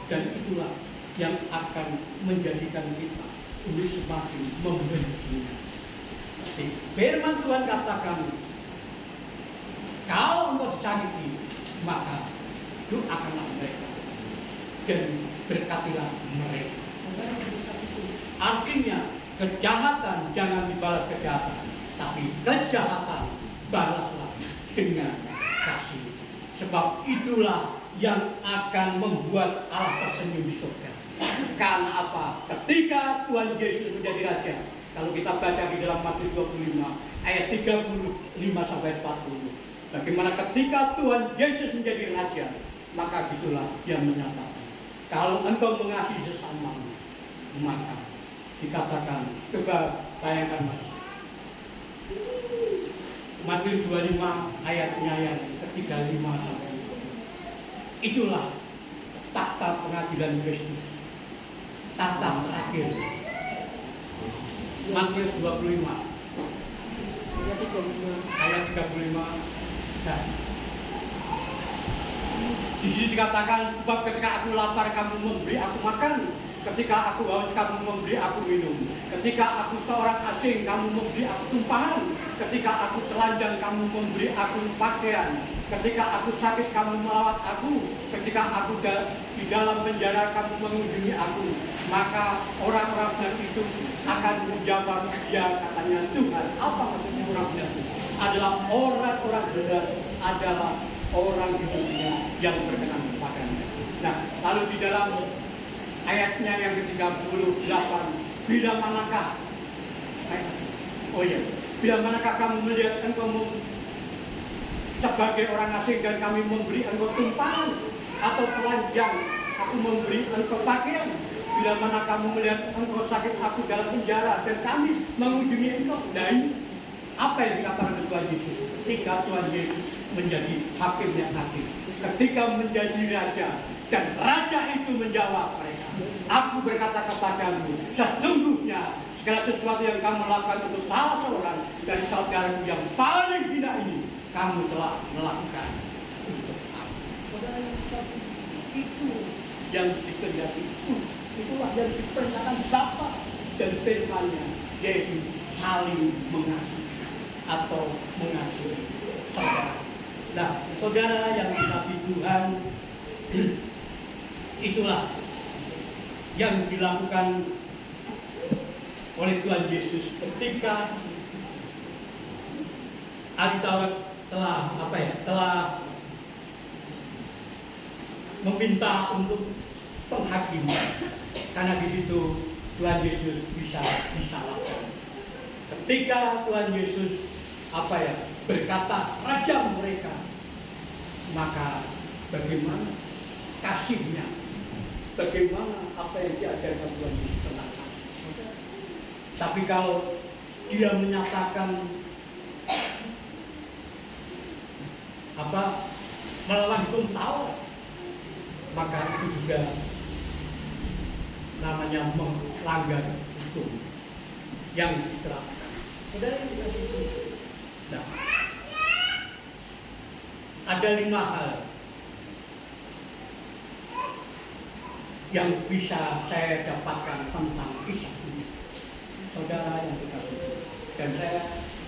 S2: dan itulah yang akan menjadikan kita untuk semakin membencinya. Firman Tuhan katakan, kalau engkau disakiti, maka doakanlah mereka dan berkatilah mereka. Artinya kejahatan jangan dibalas kejahatan, tapi kejahatan balaslah dengan kasih. Sebab itulah yang akan membuat Allah tersenyum di surga. Karena apa? Ketika Tuhan Yesus menjadi Raja, kalau kita baca di dalam Matius 25 ayat 35 sampai 40, bagaimana ketika Tuhan Yesus menjadi Raja, maka gitulah dia menyatakan, kalau engkau mengasihi sesamamu, maka dikatakan, coba bayangkan Mas, Matius 25 ayatnya yang ke-35 sampai 40. Itulah takhta pengadilan Kristus, takhta terakhir. Matius 25 ayat 35. Nah, di sini dikatakan, sebab ketika aku lapar kamu memberi aku makan, ketika aku haus kamu memberi aku minum, ketika aku seorang asing kamu memberi aku tumpahan, ketika aku telanjang kamu memberi aku pakaian, ketika aku sakit kamu melawat aku, ketika aku di dalam penjara kamu mengunjungi aku. Maka orang-orang benar itu akan menjawab dia, katanya, Tuhan, apa maksudnya orang benar itu? Adalah orang-orang benar, adalah orang di dunia yang berkenan kepadanya. Nah, lalu di dalam ayatnya yang ke-38, bila manakah bila manakah kamu melihat engkau sebagai orang asing dan kami memberi engkau tumpahan, atau telanjang aku memberi engkau pakaian? Bila mana kamu melihat engkau sakit aku dalam penjara dan kami mengunjungi engkau? Nah, ini apa yang dikatakan Tuhan Yesus ketika Tuhan Yesus menjadi hakim yang adil, ketika menjadi raja, dan raja itu menjawab mereka, aku berkata kepadamu, sesungguhnya segala sesuatu yang kamu lakukan untuk salah seorang dari saudaramu yang paling hina ini, kamu telah melakukan untuk aku. Itu yang dikehendaki, itulah yang diperintahkan Bapa dan firman-Nya, yaitu saling mengasihi atau mengasihi. saudara. Nah, saudara yang dikasihi Tuhan, itulah yang dilakukan oleh Tuhan Yesus ketika ahli Taurat telah meminta untuk penghakiman, karena di situ Tuhan Yesus bisa disalahkan. Ketika Tuhan Yesus berkata rajam mereka, maka bagaimana kasihnya, bagaimana apa yang diajarkan Tuhan Yesus tentang kasih. Tapi kalau dia menyatakan melawan hukum Taurat, maka itu juga namanya melanggar hukum yang diterapkan. Nah, ada 5 hal yang bisa saya dapatkan tentang kisah ini, saudara yang dikasihi. Dan saya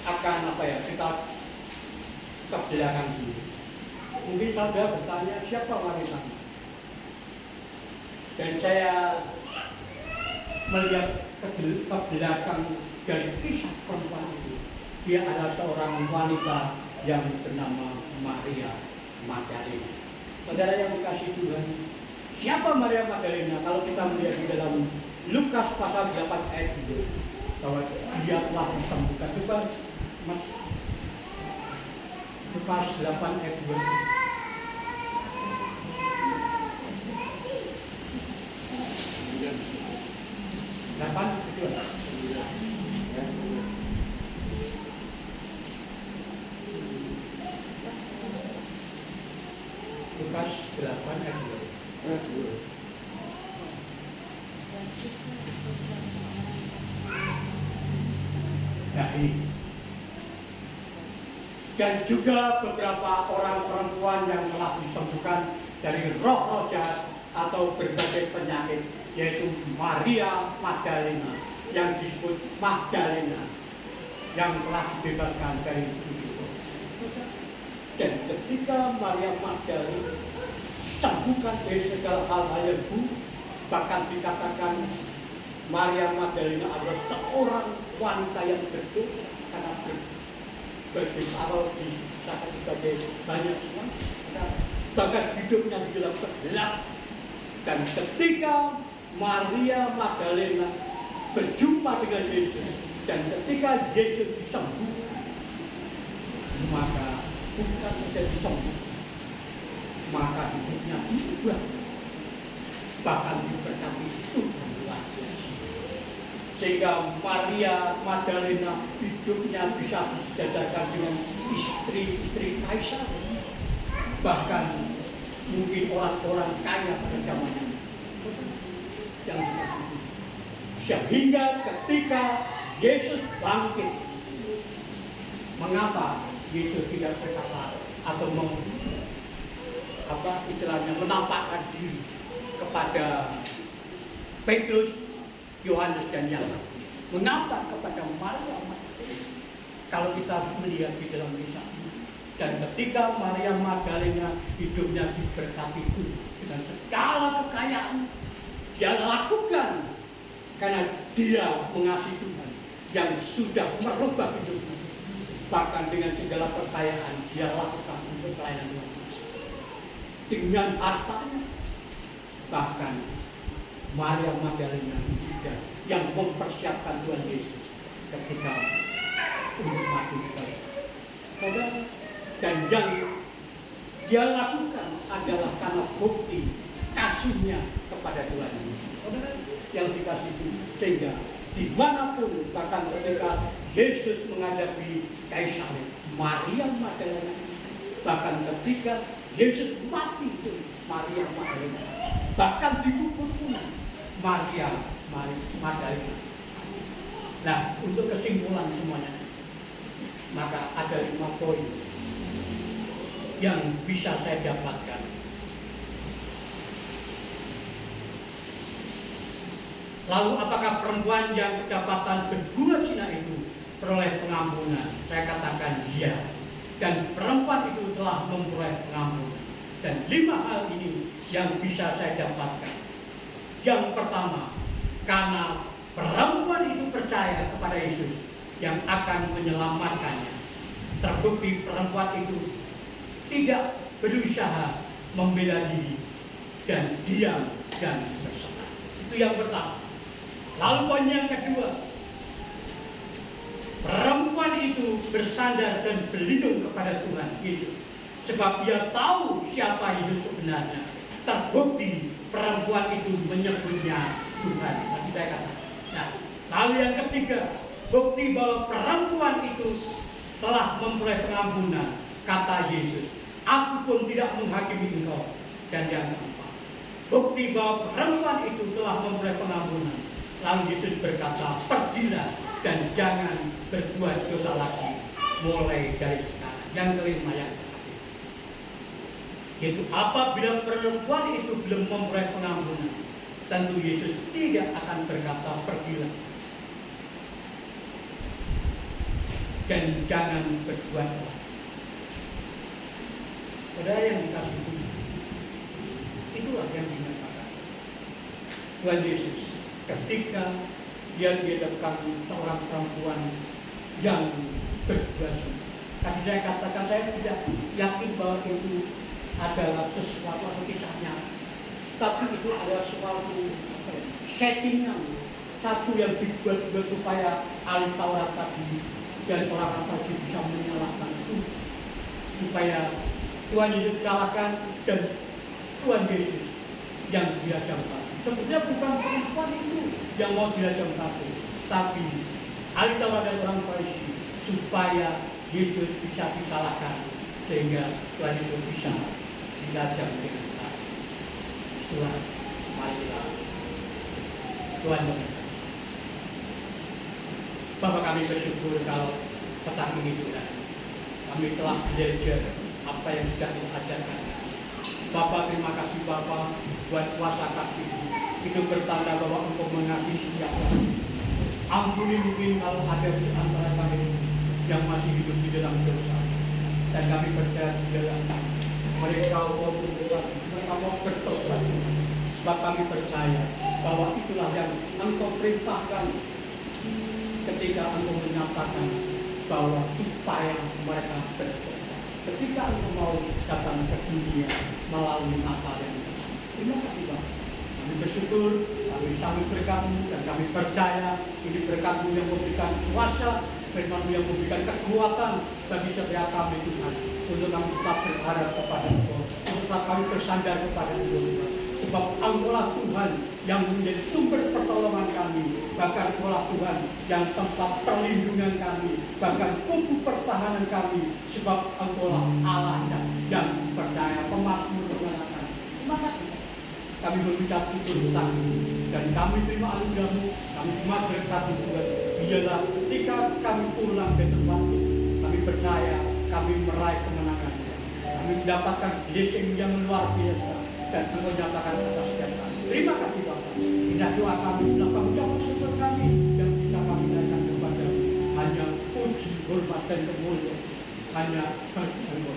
S2: akan kita ke belakang dulu. Mungkin saudara bertanya, siapa wanita? Dan saya melihat ke belakang dari kisah perempuan itu. Dia adalah seorang wanita yang bernama Maria Magdalena. Saudara yang dikasihi Tuhan, siapa Maria Magdalena? Kalau kita melihat di dalam Lukas pasal 8 ayat 2, bahwa dia telah disembuhkan. Coba Mas, Lukas 8 ayat 2. Lukas 8 ayat 2. Nah ini. Dan juga beberapa orang perempuan yang telah disembuhkan dari roh-roh jahat atau berbagai penyakit, yaitu Maria Magdalena, yang disebut Magdalena, yang telah dibebaskan dari 7 roh. Dan ketika Maria Magdalena sembuhkan dari segala hal-hal yang buruk, bahkan dikatakan Maria Magdalena adalah seorang wanita yang berdosa karena berdosa, atau disatakan sebagai banyak sekali, bahkan hidupnya di dalam gelap. Dan ketika Maria Magdalena berjumpa dengan Yesus, dan ketika Yesus disembuhkan, maka bukan saja disembuhkan, maka hidupnya diubah, bahkan diberkati Tuhan luar biasa. Sehingga Maria Magdalena hidupnya bisa disejajarkan dengan istri-istri kaisar, bahkan mungkin orang-orang kaya pada zaman ini. Yang sehingga ketika Yesus bangkit, mengapa Yesus tidak berkata atau menampakkan diri kepada Petrus, Yohanes dan yang lain? Mengapa kepada Maria Magdalena? Kalau kita melihat di dalam kisah ini, dan ketika Maria Magdalena hidupnya diberkati dengan segala kekayaan, dia lakukan karena dia mengasihi Tuhan yang sudah merubah hidupnya. Bahkan dengan segala kekayaan dia lakukan untuk pelayanan Tuhan. Dengan hartanya, bahkan Maria Magdalena juga yang mempersiapkan Tuhan Yesus ketika untuk mati di kayu. Dan yang dia lakukan adalah karena bukti kasihnya kepada Tuhan yang dikasih itu. Sehingga dimanapun, bahkan ketika Yesus menghadapi kaisar, Maria Magdalena, bahkan ketika Yesus mati itu Maria Magdalena, bahkan dikubur pun Maria Magdalena. Nah, untuk kesimpulan semuanya, maka ada 5 poin yang bisa saya dapatkan. Lalu apakah perempuan yang kedapatan berbunga zina itu peroleh pengampunan? Saya katakan iya. dan perempuan itu telah memperoleh pengampunan. Dan 5 hal ini yang bisa saya dapatkan. Yang pertama, karena perempuan itu percaya kepada Yesus yang akan menyelamatkannya. Terbukti perempuan itu tidak berusaha membela diri dan diam dan berserah. Itu yang pertama. Lalu poin yang kedua, perempuan itu bersandar dan berlindung kepada Tuhan Yesus, sebab dia tahu siapa Yesus sebenarnya. Terbukti perempuan itu menyebutnya Tuhan. Tadi saya katakan. Nah, lalu yang ketiga, bukti bahwa perempuan itu telah memperoleh pengampunan. Kata Yesus, aku pun tidak menghakimi engkau. Dan yang keempat, bukti bahwa perempuan itu telah memperoleh pengampunan. Lalu Yesus berkata, pergilah dan jangan berbuat dosa lagi mulai dari sekarang. Yang kelima, yang terakhir, yaitu apabila perempuan itu belum memperoleh pengampunan, tentu Yesus tidak akan berkata pergilah dan jangan berbuat lagi. Saudara yang dikasih Tuhan, itulah yang dinyatakan Tuhan Yesus ketika dia dihadapkan seorang perempuan yang berdosa. Tadi saya katakan, saya tidak yakin bahwa itu adalah sesuatu atau kisahnya, tapi itu adalah suatu settingan, satu yang dibuat-buat supaya ahli Taurat tadi dan orang-orang tadi bisa menyalahkan itu, supaya Tuhan Yesus salahkan dan Tuhan Yesus yang dirajam kafir. Sebenarnya bukan perempuan itu yang mau dirajam kafir, tapi ahli Taurat dan orang Farisi, supaya Yesus bisa disalahkan sehingga Tuhan Yesus bisa dirajam dengan kafir. Tuhan, marilah Tuhan memberkati. Bapak, kami bersyukur kalau petang ini Tuhan, kami telah belajar apa yang sudah diajarkan. Bapak, terima kasih Bapak buat kuasa kasih itu bertanda bahwa Engkau mengasihi setiap orang. Ampuni mungkin kalau ada di antara kami yang masih hidup di dalam dosa, dan kami percaya di dalam mereka mau bertobat, sebab kami percaya bahwa itulah yang Engkau perintahkan ketika Engkau menyatakan bahwa supaya mereka bertobat ketika Engkau mau datang ke dunia melalui apa yang terima kasih Bapak. Kami bersyukur, kami sangat berkat-Mu, dan kami percaya ini berkat-Mu yang memberikan kuasa, firman-Mu yang memberikan kekuatan bagi setiap kami Tuhan, untuk kami tetap berharap kepada Engkau, untuk tetap kami bersandar kepada Engkau Tuhan. Sebab Engkau-lah Tuhan yang menjadi sumber pertolongan kami, bahkan Engkau-lah Tuhan yang tempat perlindungan kami, bahkan kubu pertahanan kami, sebab Engkau-lah Allah yang percaya. Pemazmur mengatakan, terima kasih. Kami mengucap syukur Tuhan, dan kami terima anugerah-Mu, kami terima berkat Tuhan. Biarlah ketika kami pulang ke tempat itu, kami percaya kami meraih kemenangan, kami mendapatkan blessing yang luar biasa, dan Engkau nyatakan atas setiap kami. Terima kasih Bapak. Indah doa kami, indah pengucapan syukur kami yang bisa kami naikkan kepada hanya puji, hormat, dan kemuliaan hanya bagi Engkau.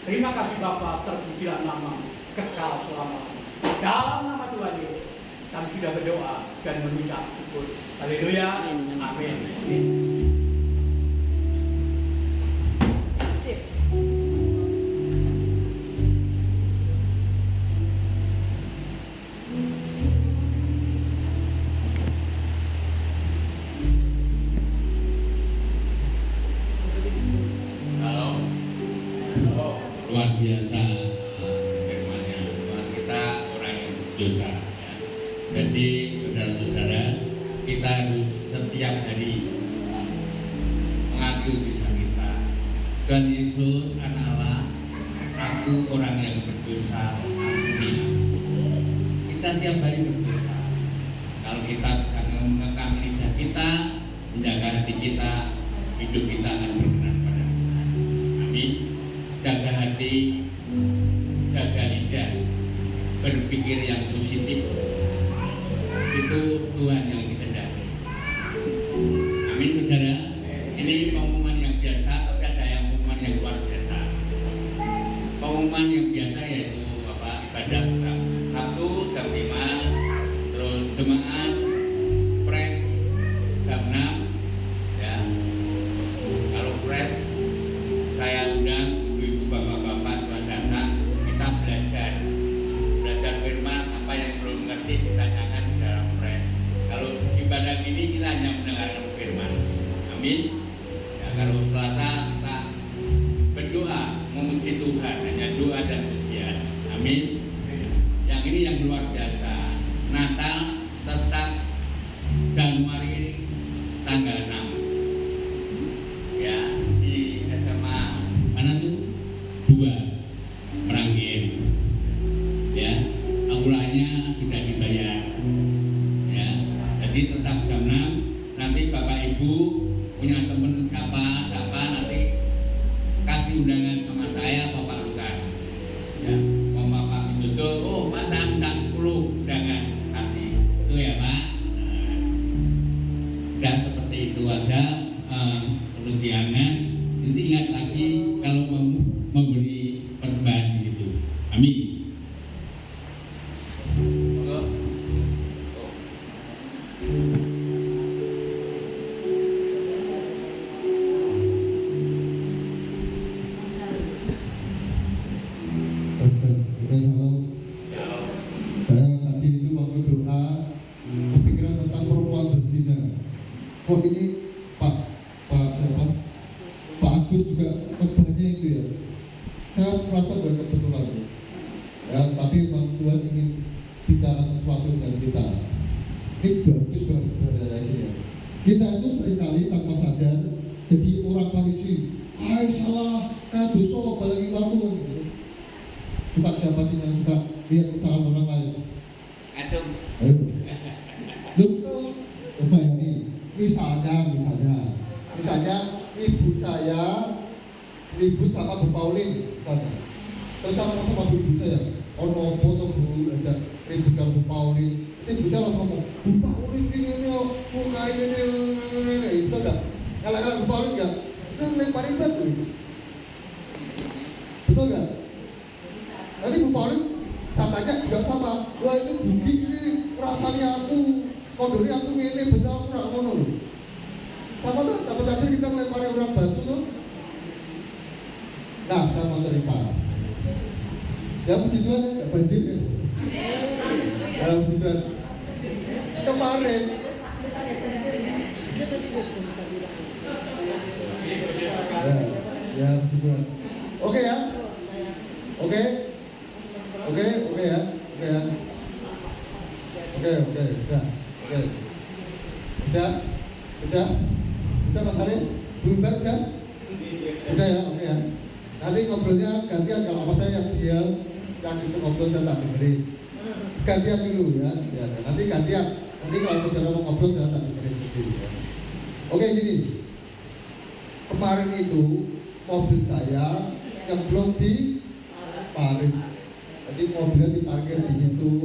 S2: Terima kasih Bapak, terpujilah nama kekal selamanya. Dalam nama Tuhan Yesus, kami sudah berdoa dan mengucap syukur. Haleluya. Amin. Amin.
S3: Luar biasa firman-Nya. Tuhan kita orang yang berdosa, ya. Jadi saudara-saudara, kita harus setiap hari mengakui bisa kita. Tuhan Yesus anak Allah, aku orang yang berdosa, ampuni aku. Kita tiap hari berdosa. Kalau kita bisa mengekang lidah kita, menjaga hati kita, hidup kita akan berkenan pada Tuhan. Amin. Jaga hati, jaga lidah, berpikir yang positif. Itu Tuhan yang dikehendaki. Amin saudara. Ini pengumuman yang biasa, tapi ada yang pengumuman yang luar biasa. pengumuman yang biasa yaitu ibadah Sabtu jam 5, terus jemaat pres jam 6 ya. Kalau pres saya undang ibu-ibu, bapak-bapak, saudara, kita belajar firman, apa yang belum ngerti ditanyakan di dalam pres. Kalau ibadah ini kita hanya mendengarkan firman. Amin. Ya, kalau Selasa kita berdoa memuji Tuhan, hanya doa dan pujian. Amin. Yang ini yang luar biasa. Natal tetap Januari tanggal 6. Ya, di SMA mana tuh? 2 Meranggen. Ya, aulanya sudah dibayar. Ya, jadi tetap jam 6. Nanti Bapak Ibu punya teman siapa nanti kasih undangan sama saya Bapak Lukas. Ya, mau Bapak itu oh Pak saya undang 10 undangan kasih. Itu ya Pak. Dan seperti itu aja perlu diingat. Nanti ingat lagi kalau mau memberi persembahan di situ. Amin.
S4: Saya tadi itu waktu doa kepikiran tentang perempuan berzina. Kok ini Pak Agus juga khotbahnya itu ya. Saya merasa bahwa kebetulan ya, tapi memang Tuhan ingin bicara sesuatu dengan kita. Ini bagus banget sebenarnya ini ya. Kita itu seringkali tanpa sadar jadi orang Farisi. Salah, dosa apalagi kamu gitu. Suka siapa sih yang suka lihat kesalahan orang lain?
S3: Acung.
S4: Ayo. Loh, coba ini. Misalnya ibu saya ribut sama Bu Pauline misalnya. Terus sama ibu saya, ono foto Bu ada ribut sama Bu Pauline. Ibu saya langsung ngomong, Bu Pauline ini muka ini, itu enggak? Kalau Bu Pauline enggak, kan lemparin batu. Betul enggak? Nanti Bu Pauline katanya juga sama. Wah ini bukti ini rasanya aku kondori aku ngene benar aku nggak ngono. Sama tuh, dapat saja kita melempari orang batu tuh. Nah, saya mau cerita. Ya puji Tuhan ya, banjir ya. Ya puji Tuhan. Kemarin ya puji Tuhan. Oke ya. Oke ya. Oke, udah Mas Haris, udah ya, oke ya. Nanti ngobrolnya gantian kalau apa saya yang diam, yang itu ngobrol saya tak dengerin. Gantian dulu ya. Nanti gantian. Nanti kalau saudara mau ngobrol saya tak dengerin sendiri. Ya. Oke gini, kemarin itu mobil saya yang belum diparkir. Jadi mobilnya diparkir di situ,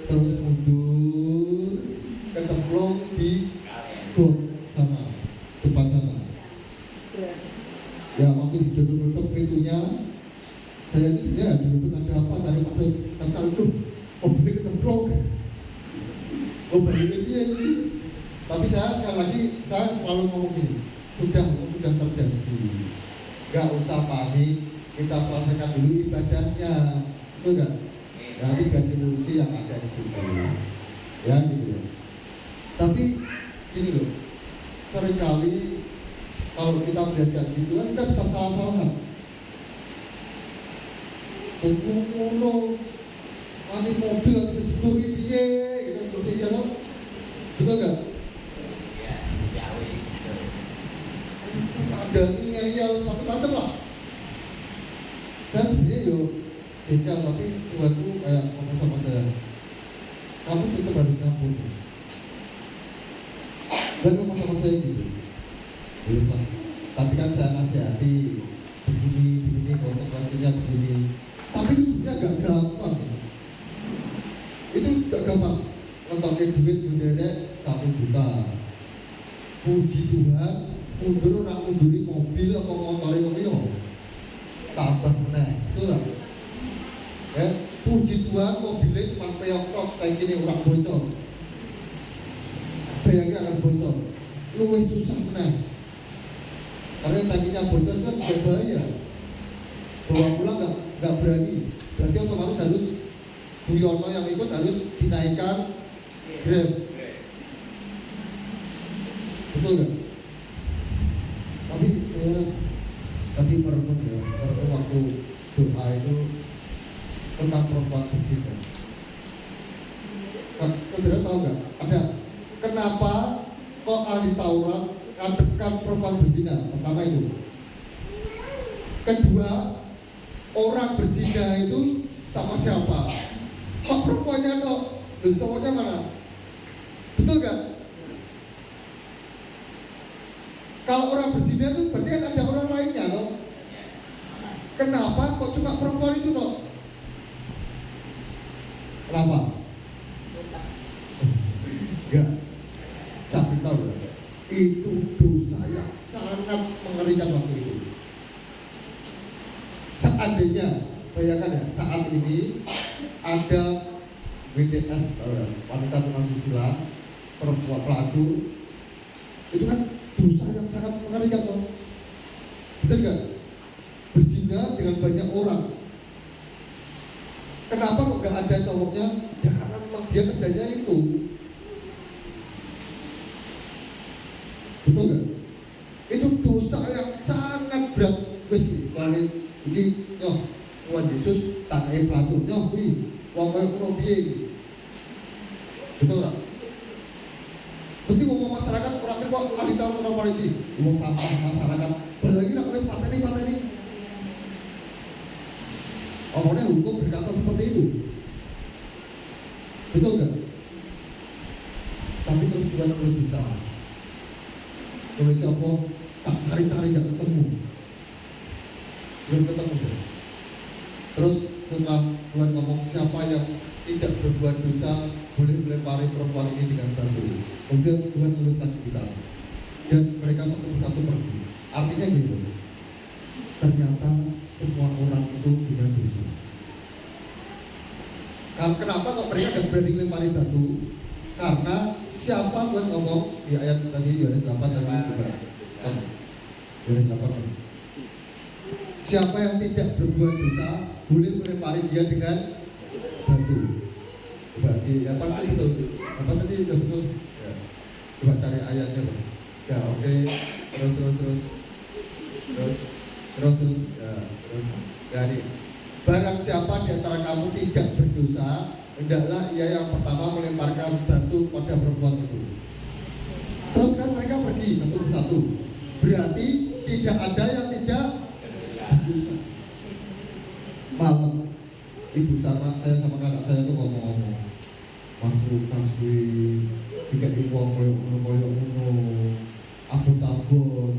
S4: terus mundur, ketemplung di gong sana, depan sana. Ya waktu ditutup pintunya, saya itu sebenarnya ditutup ada apa daripada tentang itu mobilnya ketemplung. Mobilnya ini. Tapi saya sekali lagi saya selalu ngomong gini, sudah terjadi, nggak usah panik, kita selesaikan dulu ibadahnya. Betul nggak? Nanti ganti solusi yang ada di situ, ya gitu ya. Tapi ini loh, seringkali kalau kita melihat kayak gitu kan kita bisa salah-salah. Ngono, ini mobil atau dijebur piye, gitu ya loh, betul nggak? Ada nih ngeyel macam-macam lah. Saya sebenarnya yuk jengkel, tapi Tuhan tuh kayak ngomong sama saya, kamu tetap harus ngampun. Dan ngomong sama saya gitu, terus lah. Tapi kan saya nasihati begini konsekuensinya begini. Tapi itu sebenarnya agak gampang. Itu gak gampang. Ngentongin duit menderek 1 juta. Puji Tuhan, munduri mobil atau motori mobil tambah meneh, betul gak? ini orang bocor. Bayangnya akan bocor. Luwih susah menang. Karena tangkinya bocor kan berbahaya. Bawa pulang nggak berani. Berarti otomatis harus Budiono yang ikut harus dinaikkan grab. Betul nggak? Tapi saya tadi merenung waktu doa itu tentang perempuan berzina. Saudara tahu nggak? Ada kenapa kok ahli Taurat ngadekan perempuan berzina? Pertama itu. Kedua, orang berzina itu sama siapa? Kok perempuannya kok? Cowoknya mana? Betul nggak? Kalau orang berzina itu berarti kan ada orang lainnya loh. Kenapa kok cuma perempuan itu loh? Kenapa? Enggak. Saya beritahu ya, itu dosa yang sangat mengerikan waktu itu. Seandainya, bayangkan ya, saat ini ada WTS, wanita tunasusila, perempuan pelacur, itu kan dosa yang sangat mengerikan loh. Betul nggak? Berzina dengan banyak orang. Kenapa kok nggak ada cowoknya? Ya karena memang dia kerjanya itu. Betul nggak? Itu dosa yang sangat berat. Kalau ini nyoh Tuhan Yesus tanai pelacur nyoh kui wong koyo ngono piye? Betul nggak? Berarti ngomong masyarakat orang kok ahli tahu orang polisi ngomong sama masyarakat lagi nak oleh pateni omongnya hukum berkata seperti itu. Betul nggak? Tapi terus Tuhan tulis kita tulis apa? Tak cari-cari nggak ketemu, belum ketemu deh. Terus setelah Tuhan ngomong siapa yang tidak berbuat dosa boleh melempari perempuan ini dengan batu. Kemudian Tuhan menuliskan kita dan mereka satu persatu pergi. Artinya gitu, ternyata semua orang itu punya dosa. Kenapa kok mereka tidak berani melempari batu? Karena siapa Tuhan ngomong di ayat tadi Yohanes 8 tadi juga Yohanes 8. Siapa yang tidak berbuat dosa boleh melempari dia dengan batu. Coba di apa itu betul? Apa tadi udah betul? Ya. Coba cari ayatnya loh. Ya oke. Terus. Ya, terus. Jadi barang siapa di antara kamu tidak berdosa, hendaklah ia yang pertama melemparkan batu pada perempuan itu. Terus kan mereka pergi satu persatu. Berarti tidak ada yang tidak berdosa. Malam ibu sama saya sama kakak saya tuh ngomong-ngomong, Mas Lukas kuwi dikai wong koyo ngono, aku takut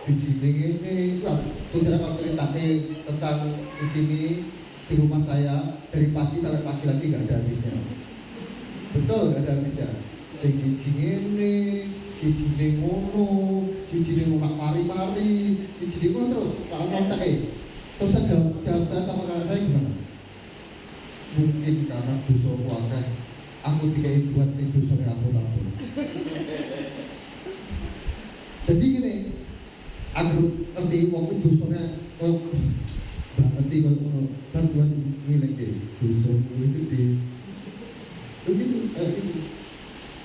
S4: di sini ini. Saudara kalau ceritanya tentang di sini di rumah saya dari pagi sampai pagi lagi nggak ada habisnya. Betul, nggak ada habisnya. Siji ini, siji ngono, siji ngono mari, siji ngono terus tak terus saya jawab saya sama kakak saya gimana? Mungkin karena dosa keluarga aku tidak buat itu sampai aku takut. Jadi gini, aku ngerti wong itu dosanya ngerti kalau kan Tuhan nilai deh dosa itu gede. Begitu.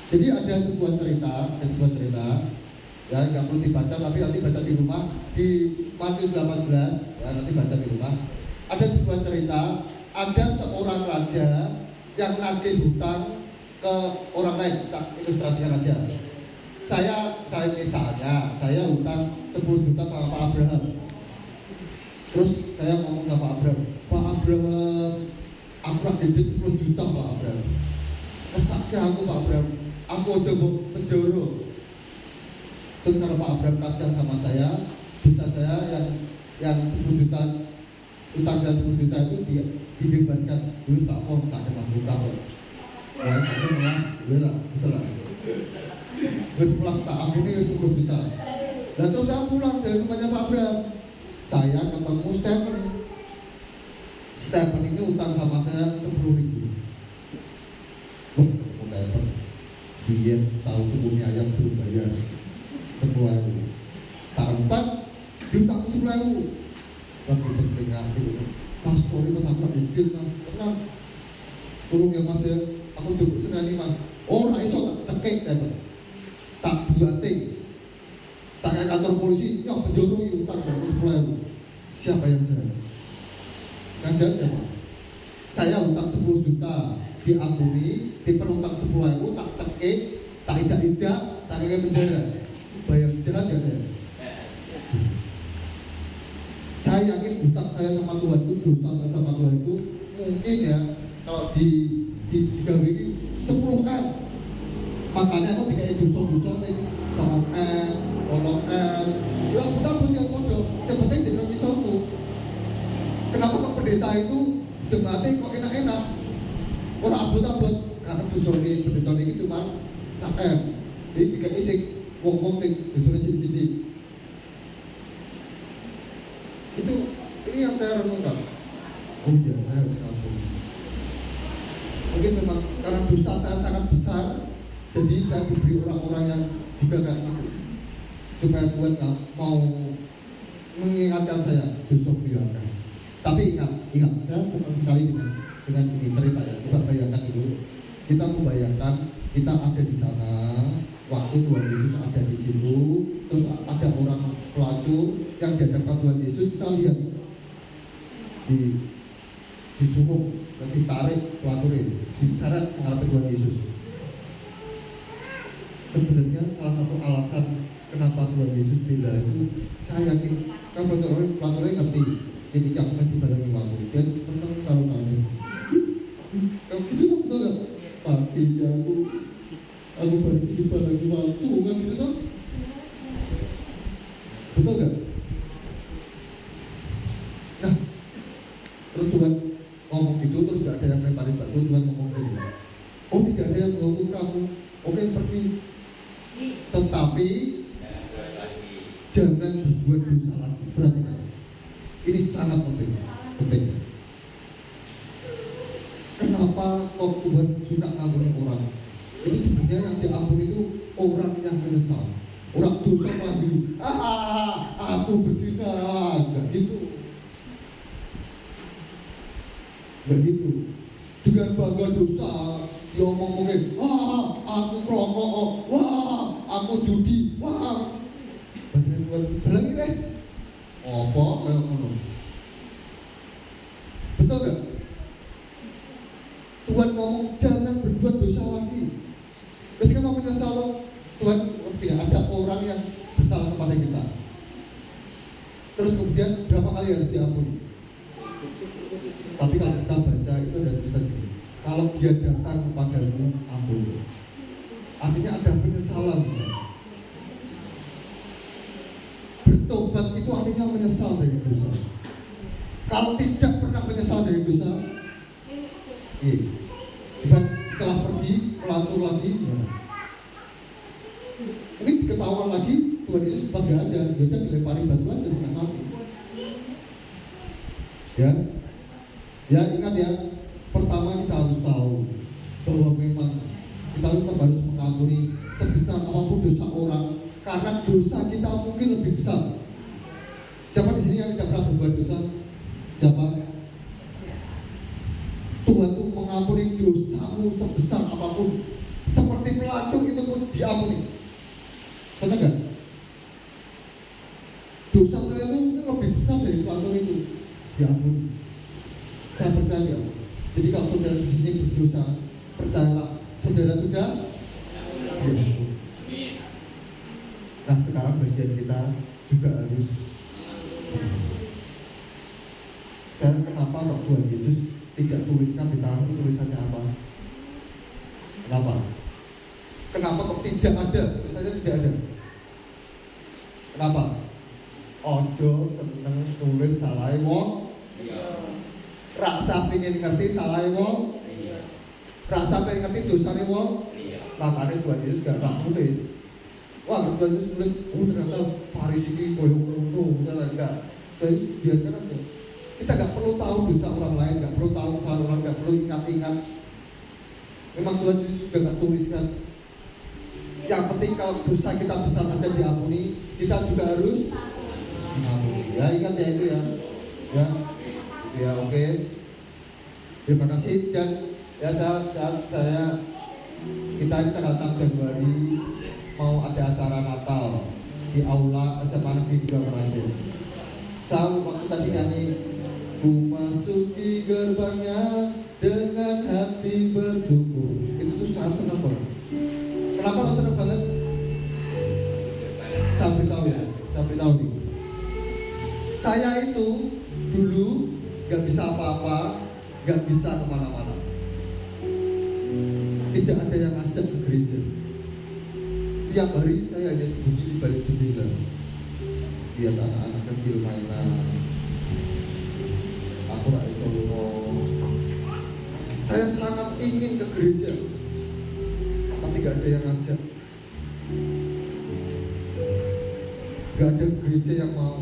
S4: Jadi ada sebuah cerita ya nggak perlu dibaca tapi nanti baca di rumah di Matius 18 ya nanti baca di rumah. Ada sebuah cerita, ada seorang raja yang nagih hutang ke orang lain. Tak ilustrasikan aja. Saya misalnya saya hutang 10 juta sama Pak Abraham. Terus saya ngomong sama Pak Abraham, Pak Abraham, aku kredit 10 juta Pak Abraham. Kesaknya aku Pak Abraham, aku udah mau penjara. Terus karena Pak Abraham kasihan sama saya, bisa saya yang 10 juta utang saya 10 juta itu dia dibebaskan. Duit Pak Pom, sakit Mas Lukas. Ya, itu Mas, betul lah. Terus pulang tak ampuni 10 juta. Dan terus saya pulang dari rumahnya Pak Abraham. Saya ketemu Stephen ini utang sama saya 10.000. Mas, sorry mas, aku dikit mas, tenang. Tolong ya mas ya, aku coba senani mas. Oh, ra iso tak cekik tak buate. Tak kayak kantor polisi, ya penjara itu tak berapa 10.000. Siapa yang jahat? Yang jahat siapa? Saya hutang 10 juta, diampuni, diperutang 10.000, tak cekik, tak idak-idak, tak kayak penjara. Bayar jahat ya saya? Saya yakin hutang saya sama Tuhan itu, dosa saya sama Tuhan itu mungkin ya kalau digawe ini 10 kali. Makanya aku dikai dosa-dosa sing sama ono ya kita punya kode seperti jeneng isoku. Kenapa kok pendeta itu jemaatnya kok enak-enak? Orang abot-abot karena dosa ini pendeta ini cuma sampai jadi dikai sing wong-wong sing dosane sithik-sithik. Itu ini yang saya renungkan. Oh iya, saya harus ngampun. Mungkin memang karena dosa saya sangat besar, jadi saya diberi orang-orang yang juga kayak gitu, supaya Tuhan mau mengingatkan saya dosa beliaukan. Tapi ingat, saya senang sekali dengan ini cerita ya. Coba bayangkan dulu, kita membayangkan kita ada di sana, waktu Tuhan Yesus ada di situ, terus ada orang pelacur yang dihadapkan Tuhan Yesus, kita lihat disuruh dan ditarik pelacurnya, diseret menghadapi Tuhan Yesus. Sebenarnya salah satu alasan kenapa Tuhan Yesus bela itu, saya yakin kan pelacurnya ngerti ketika akan dibalangi waktu, dia menang kalau nangis. Kalau gitu kan betul gak? Pagi aku baru dibalangi waktu kan gitu kan? Betul gak? Nah, terus Tuhan ngomong gitu, terus gak ada yang lemparin batu. Tuhan ngomong gini, oh tidak ada yang menghukum kamu, oke pergi, tetapi jangan berbuat dosa lagi. Perhatikan, ini sangat penting. Kenapa kok Tuhan suka ngampuni orang? Itu sebenarnya yang diampuni itu orang yang menyesal, orang dosa lagi. Aku berzina, enggak gitu. Enggak gitu. Dengan bangga dosa, dia ngomongin, aku merokok, aku judi, badan Tuhan lagi deh. Apa kayak ngono? Betul gak? Tuhan ngomong jangan berbuat dosa lagi. Terus kamu menyesal, Tuhan tidak ada orang yang bersalah kepada kita. Terus kemudian berapa kali harus diampuni? Tapi kalau kita baca itu ada tulisan ini, kalau dia datang kepadamu, ampuni. Artinya ada penyesalan. Bertobat itu artinya menyesal dari dosa. Kalau tidak pernah menyesal dari dosa, setelah pergi pelacur lagi, mungkin ketahuan lagi Tuhan Yesus pas gak ada, dia dilempari batu aja sampai mati. Ya ingat ya, pertama kita harus tahu bahwa memang kita harus mengampuni sebesar apapun dosa orang, karena dosa kita mungkin lebih besar. Siapa di sini yang tidak pernah berbuat dosa? Siapa? Tuhan itu mengampuni dosamu sebesar apapun, seperti pelacur itu pun diampuni. Sadar nggak? Dosa saya itu lebih besar dari pelacur itu, diampuni. Saya percaya. Jadi kalau saudara di sini berdosa, percayalah, saudara sudah diampuni. Nah sekarang bagian kita juga harus. Saya kenapa kok Tuhan Yesus tidak tuliskan di tangan itu tulisannya apa? Kenapa kok tidak ada? Tulisannya tidak ada. Kenapa? Ojo seneng tulis salah wong. Rasa pengen ngerti salah wong. Rasa pengen ngerti dosane wong. Makanya Tuhan Yesus gak tulis. Wah, Tuhan Yesus tulis, ternyata Farisi ini koyong untung, enggak. Tuhan Yesus biarkan aja. Kita gak perlu tahu dosa orang lain, gak perlu tahu kesalahan orang, gak perlu ingat-ingat. Memang Tuhan Yesus juga gak tuliskan. Yang penting kalau dosa kita besar aja diampuni, kita juga harus mengampuni. Ya ingat ya itu ya. Ya. Oke. Ya, oke. Terima kasih. Dan ya saya kita ini tanggal 6 Januari mau ada acara Natal di aula SMA Negeri 2 Merangin. Saya waktu tadi nyanyi, ku masuki gerbangnya dengan hati bersyukur. Itu tuh saya senang banget. Kenapa kok senang banget? Saya beritahu nih. Saya itu dulu gak bisa apa-apa, gak bisa kemana-mana. Tidak ada yang ngajak ke gereja. Tiap hari saya hanya sembunyi di balik jendela, lihat anak-anak kecil mainan. Aku gak iso lunga. Saya sangat ingin ke gereja, tapi gak ada yang ngajak. Gak ada gereja yang mau.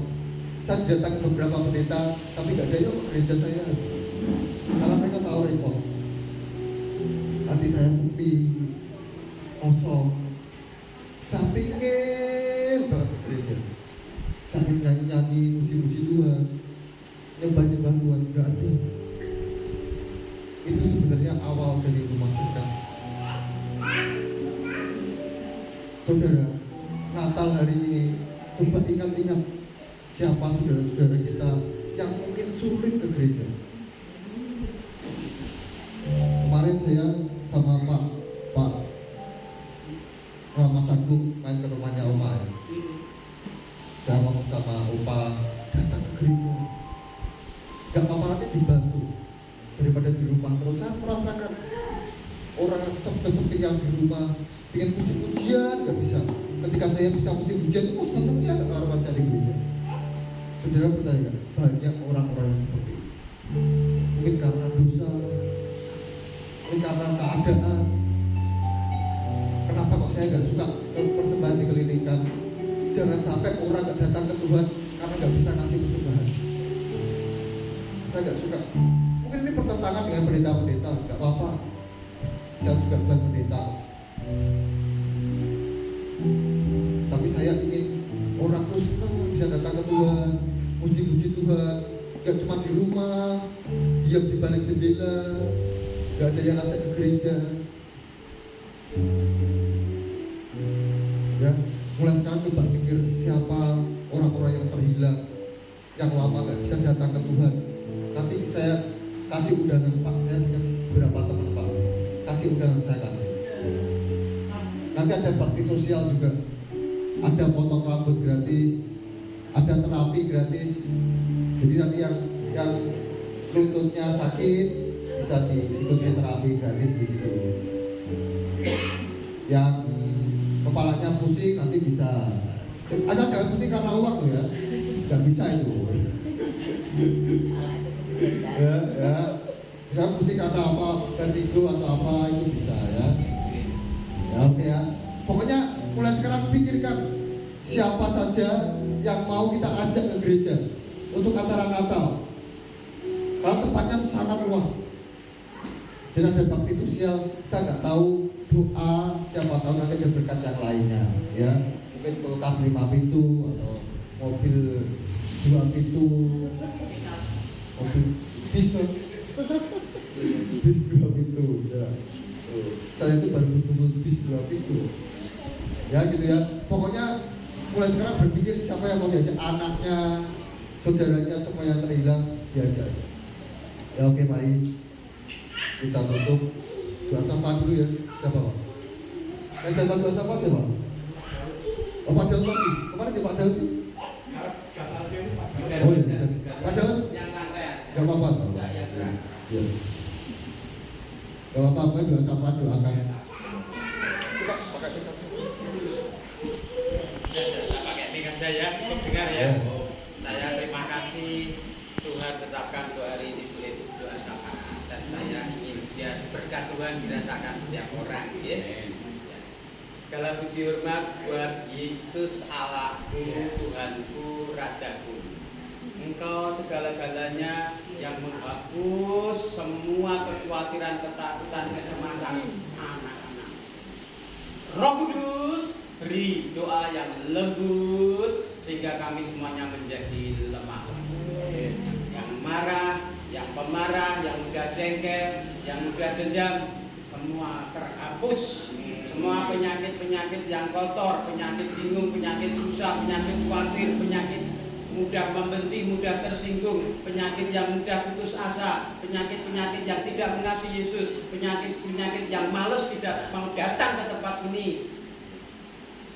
S4: Saya didatangi beberapa pendeta, tapi gak ada yang ke gereja saya. Karena mereka tahu repot. Hati saya sepi, kosong. Saya pengen banget ke gereja. Saya nyanyi-nyanyi, muji-muji Tuhan, nyembah-nyembah Tuhan, gak ada. Itu sebenarnya awal dari rumah kita. Saudara, Natal hari ini, coba ingat-ingat siapa saudara-saudara kita yang mungkin sulit ke gereja. Kemarin saya sama Pak Mas Agung main ke rumahnya Oma. Saya ngomong sama Opa, datang ke gereja. Gak apa-apa, nanti dibantu daripada di rumah terus. Saya merasakan orang sepi-sepi yang di rumah pengen puji-pujian gak bisa. Ketika saya bisa puji-pujian, oh senangnya orang cari gereja. Saudara percaya, banyak orang-orang yang seperti itu. Mungkin karena dosa, mungkin karena keadaan. Kenapa kok saya gak suka persembahan dikelilingkan? Jangan sampai orang gak datang ke Tuhan karena gak bisa ngasih persembahan. Saya gak suka. Mungkin ini pertentangan dengan pendeta-pendeta, gak apa-apa. Saya juga bukan pendeta. Tapi saya ingin orang terus bisa datang ke Tuhan, puji-puji Tuhan, gak cuma di rumah, diam di balik jendela, gak ada yang ngajak ke gereja. Ya, mulai sekarang coba pikir siapa orang-orang yang terhilang, yang lama gak bisa datang ke Tuhan. Nanti saya kasih undangan Pak, saya punya beberapa teman Pak, kasih undangan saya kasih. Nanti ada bakti sosial juga, ada potong rambut gratis, ada terapi gratis. Jadi nanti yang lututnya sakit bisa diikuti terapi gratis di situ. Yang kepalanya pusing nanti bisa. Asal jangan pusing karena uang tuh ya, nggak bisa itu. Ya, bisa pusing karena apa, vertigo atau apa itu bisa ya. Ya oke ya. Pokoknya mulai sekarang pikirkan siapa saja yang mau kita ajak ke gereja untuk acara Natal. Karena tempatnya sangat luas. Dan ada bakti sosial, saya nggak tahu doa, siapa tahu nanti ada berkat yang lainnya, ya. Mungkin kulkas 5 pintu atau mobil 2 pintu, mobil bis 2 pintu, ya. Saya itu baru berkumpul bis 2 pintu, ya gitu ya. Pokoknya mulai sekarang berpikir siapa yang mau diajak, anaknya, saudaranya, semua yang terhilang diajak. Ya oke, mari kita tutup doa sapa dulu ya. Siapa Pak? Siapa doa sapa aja Pak? Oh Pak Daud lagi, kemarin ya Pak Daud itu? Oh iya, Pak Daud? Gak apa-apa ya. Gak apa-apa, doa sapa doakan.
S5: Pakai mic saya, cukup dengar ya. Saya terima kasih Tuhan tetapkan 2 hari ini boleh doa sapa, dan saya ingin biar berkat Tuhan dirasakan setiap orang, ya. Segala puji hormat buat Yesus Allahku, Tuhanku, Rajaku. Engkau segala-galanya yang menghapus semua kekhawatiran, ketakutan, kecemasan anak-anak. Roh Kudus, beri doa yang lembut sehingga kami semuanya menjadi lemah lembut. Yang marah, yang pemarah, yang mudah jengkel, yang mudah dendam, semua terhapus. Semua penyakit-penyakit yang kotor, penyakit bingung, penyakit susah, penyakit khawatir, penyakit mudah membenci, mudah tersinggung, penyakit yang mudah putus asa, penyakit-penyakit yang tidak mengasihi Yesus, penyakit-penyakit yang malas tidak mau datang ke tempat ini.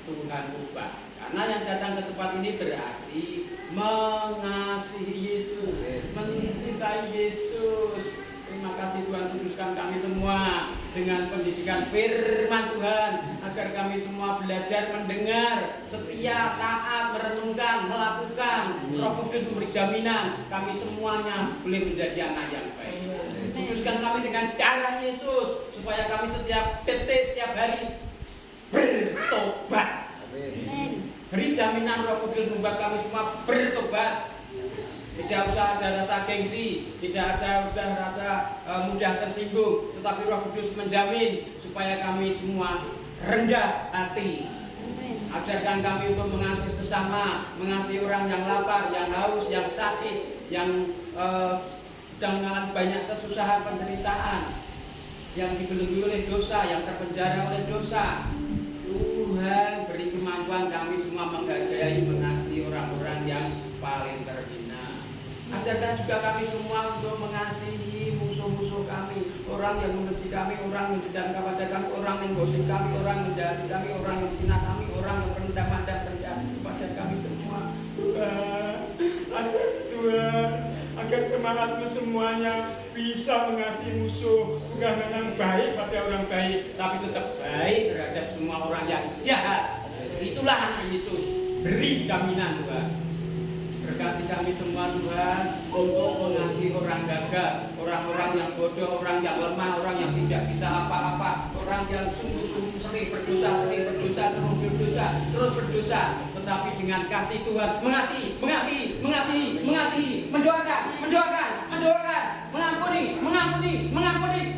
S5: Tuhan ubah. Karena yang datang ke tempat ini berarti mengasihi Yesus, mencintai Yesus. Terima kasih Tuhan, kuduskan kami semua dengan pendidikan firman Tuhan, agar kami semua belajar mendengar, setia, taat, merenungkan, melakukan. Roh Kudus memberi jaminan kami semuanya boleh menjadi anak yang baik. Kuduskan kami dengan darah Yesus, supaya kami setiap detik, setiap hari bertobat. Beri jaminan Roh Kudus membuat kami semua bertobat. Tidak usah ada rasa gengsi, tidak ada rasa mudah tersinggung, tetapi Roh Kudus menjamin supaya kami semua rendah hati. Ajarkan kami untuk mengasihi sesama, mengasihi orang yang lapar, yang haus, yang sakit, yang sedang mengalami banyak kesusahan, penderitaan, yang dibelenggu oleh dosa, yang terpenjara oleh dosa. Tuhan beri kemampuan kami semua menghargai, mengasihi orang-orang yang paling terhina. Ajarkan juga kami semua untuk mengasihi musuh-musuh kami, orang yang membenci kami, orang yang sedang kepada kami, orang yang gosip kami, orang yang jahat kami, orang yang zina kami, orang yang rendah mandang rendah kepada kami semua. Tuhan, ajar Tuhan, agar semangatmu semuanya bisa mengasihi musuh, bukan hanya baik pada orang baik, tapi tetap baik terhadap semua orang yang jahat. Itulah anak Yesus. Beri jaminan Tuhan. Berkati kami semua Tuhan untuk mengasihi orang gagal, orang-orang yang bodoh, orang yang lemah, orang yang tidak bisa apa-apa, orang yang sungguh-sungguh sering berdosa, terus berdosa, tetapi dengan kasih Tuhan mengasihi, mendoakan,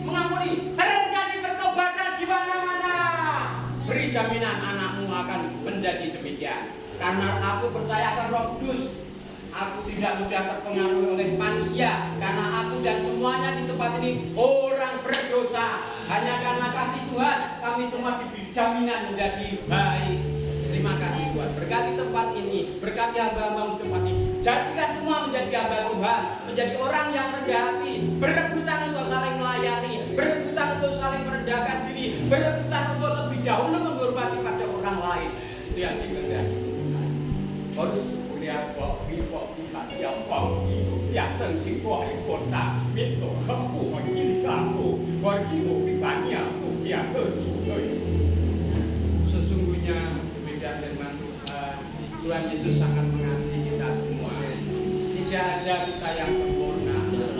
S5: mengampuni, terjadi pertobatan di mana-mana. Beri jaminan anakmu akan menjadi demikian. Karena aku percaya akan Roh Kudus. Aku tidak mudah terpengaruh oleh manusia, karena aku dan semuanya di tempat ini orang berdosa. Hanya karena kasih Tuhan kami semua diberi jaminan menjadi baik. Terima kasih Tuhan. Berkati tempat ini, berkati hamba-hamba di tempat ini. Jadikan semua menjadi hamba Tuhan, menjadi orang yang rendah hati, berebutan untuk saling melayani, berebutan untuk saling merendahkan diri, berebutan untuk lebih dahulu menghormati pada orang lain. Itu yang dikehendaki Tuhan. Harus lihat waktu kasih apa yang tersimpang di kota itu kamu ini kamu wajibu bifanya yang tersusun. Sesungguhnya demikian firman Tuhan. Tuhan itu sangat mengasihi kita semua. Tidak ada kita yang sempurna.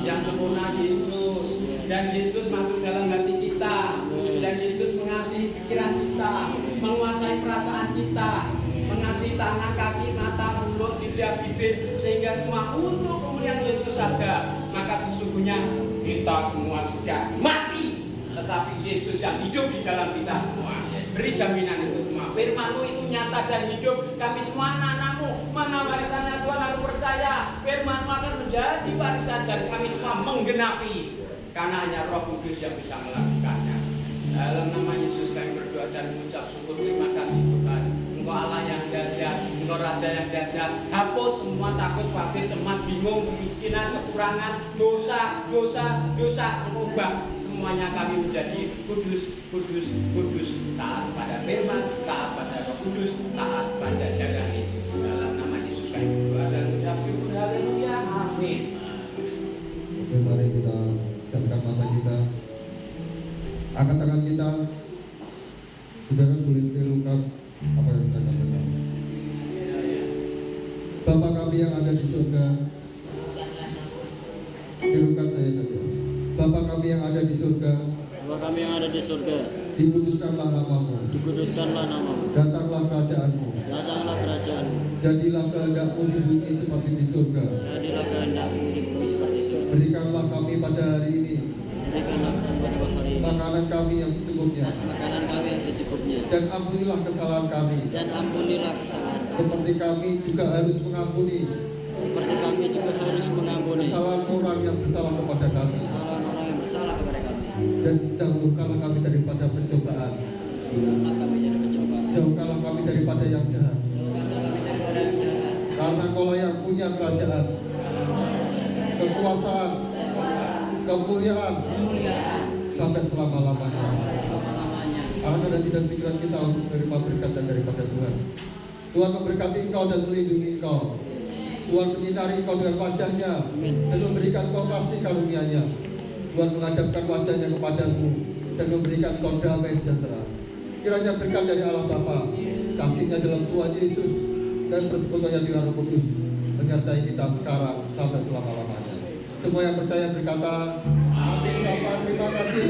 S5: Yang sempurna Yesus, dan Yesus masuk dalam hati kita, dan Yesus mengasihi pikiran kita, menguasai perasaan kita, mengasihi tangan, kaki, mata, mulut, lidah, bibir, sehingga semua untuk kemuliaan Yesus saja. Maka sesungguhnya kita semua sudah mati, tetapi Yesus yang hidup di dalam kita semua. Beri jaminan itu semua. Firman-Mu itu nyata dan hidup. Kami semua anak-anak-Mu, mana warisannya Tuhan, aku percaya Firman-Mu akan menjadi warisan dan kami semua menggenapi. Karena hanya Roh Kudus yang bisa melakukannya. Dalam nama Yesus kami berdoa dan mengucap syukur. Terima kasih Tuhan. Engkau Allah yang dahsyat, Engkau Raja yang dahsyat. Hapus semua takut, khawatir, cemas, bingung, kemiskinan, kekurangan, dosa. Mengubah semuanya kami menjadi kudus. Taat pada firman, taat pada Roh Kudus, taat pada darah Yesus. Dalam nama Yesus kami berdoa dan mengucap syukur. Haleluya. Amin.
S4: Oke, mari kita camkan mata kita, angkat tangan kita. Saudara boleh tirukan apa yang saya katakan. Bapa kami yang ada di surga, tirukan saya saja. Bapa kami yang ada di surga,
S6: Bapa kami yang ada di surga,
S4: dikuduskanlah namamu,
S6: dikuduskanlah namamu,
S4: datanglah kerajaanmu,
S6: datanglah kerajaanmu,
S4: jadilah kehendakmu di bumi seperti di surga.
S6: jadilah kehendakmu di bumi seperti surga.
S4: Berikanlah kami pada hari ini
S6: Berikanlah kami pada hari ini
S4: makanan kami yang secukupnya,
S6: makanan kami yang secukupnya,
S4: dan ampunilah kesalahan kami,
S6: dan ampunilah kesalahan kami,
S4: seperti kami juga harus mengampuni
S6: seperti kami juga harus mengampuni
S4: kesalahan orang yang bersalah kepada kami,
S6: kesalahan orang yang bersalah kepada kami.
S4: dan jauhkanlah kami daripada pencobaan.
S6: Jauhkanlah kami dari pencobaan.
S4: Jauhkanlah kami daripada yang jahat.
S6: Jauhkanlah kami daripada yang jahat.
S4: Karena Engkaulah yang punya kerajaan, kekuasaan, kemuliaan
S6: Kemuliaan
S4: sampai selama-lamanya.
S6: selama-lamanya.
S4: Arah dan tidak pikiran kita untuk menerima berkat dan daripada Tuhan. Tuhan memberkati engkau dan melindungi engkau. Tuhan menyinari engkau dengan wajahnya dan memberikan engkau kasih karunia-Nya. Tuhan menghadapkan wajahnya kepadamu dan memberikan engkau damai sejahtera. Kiranya berkat dari Allah Bapa, kasihnya dalam Tuhan Yesus, dan persekutuan di Roh Kudus menyertai kita sekarang sampai selama-lamanya. Semua yang percaya berkata, amin. Bapa, terima kasih.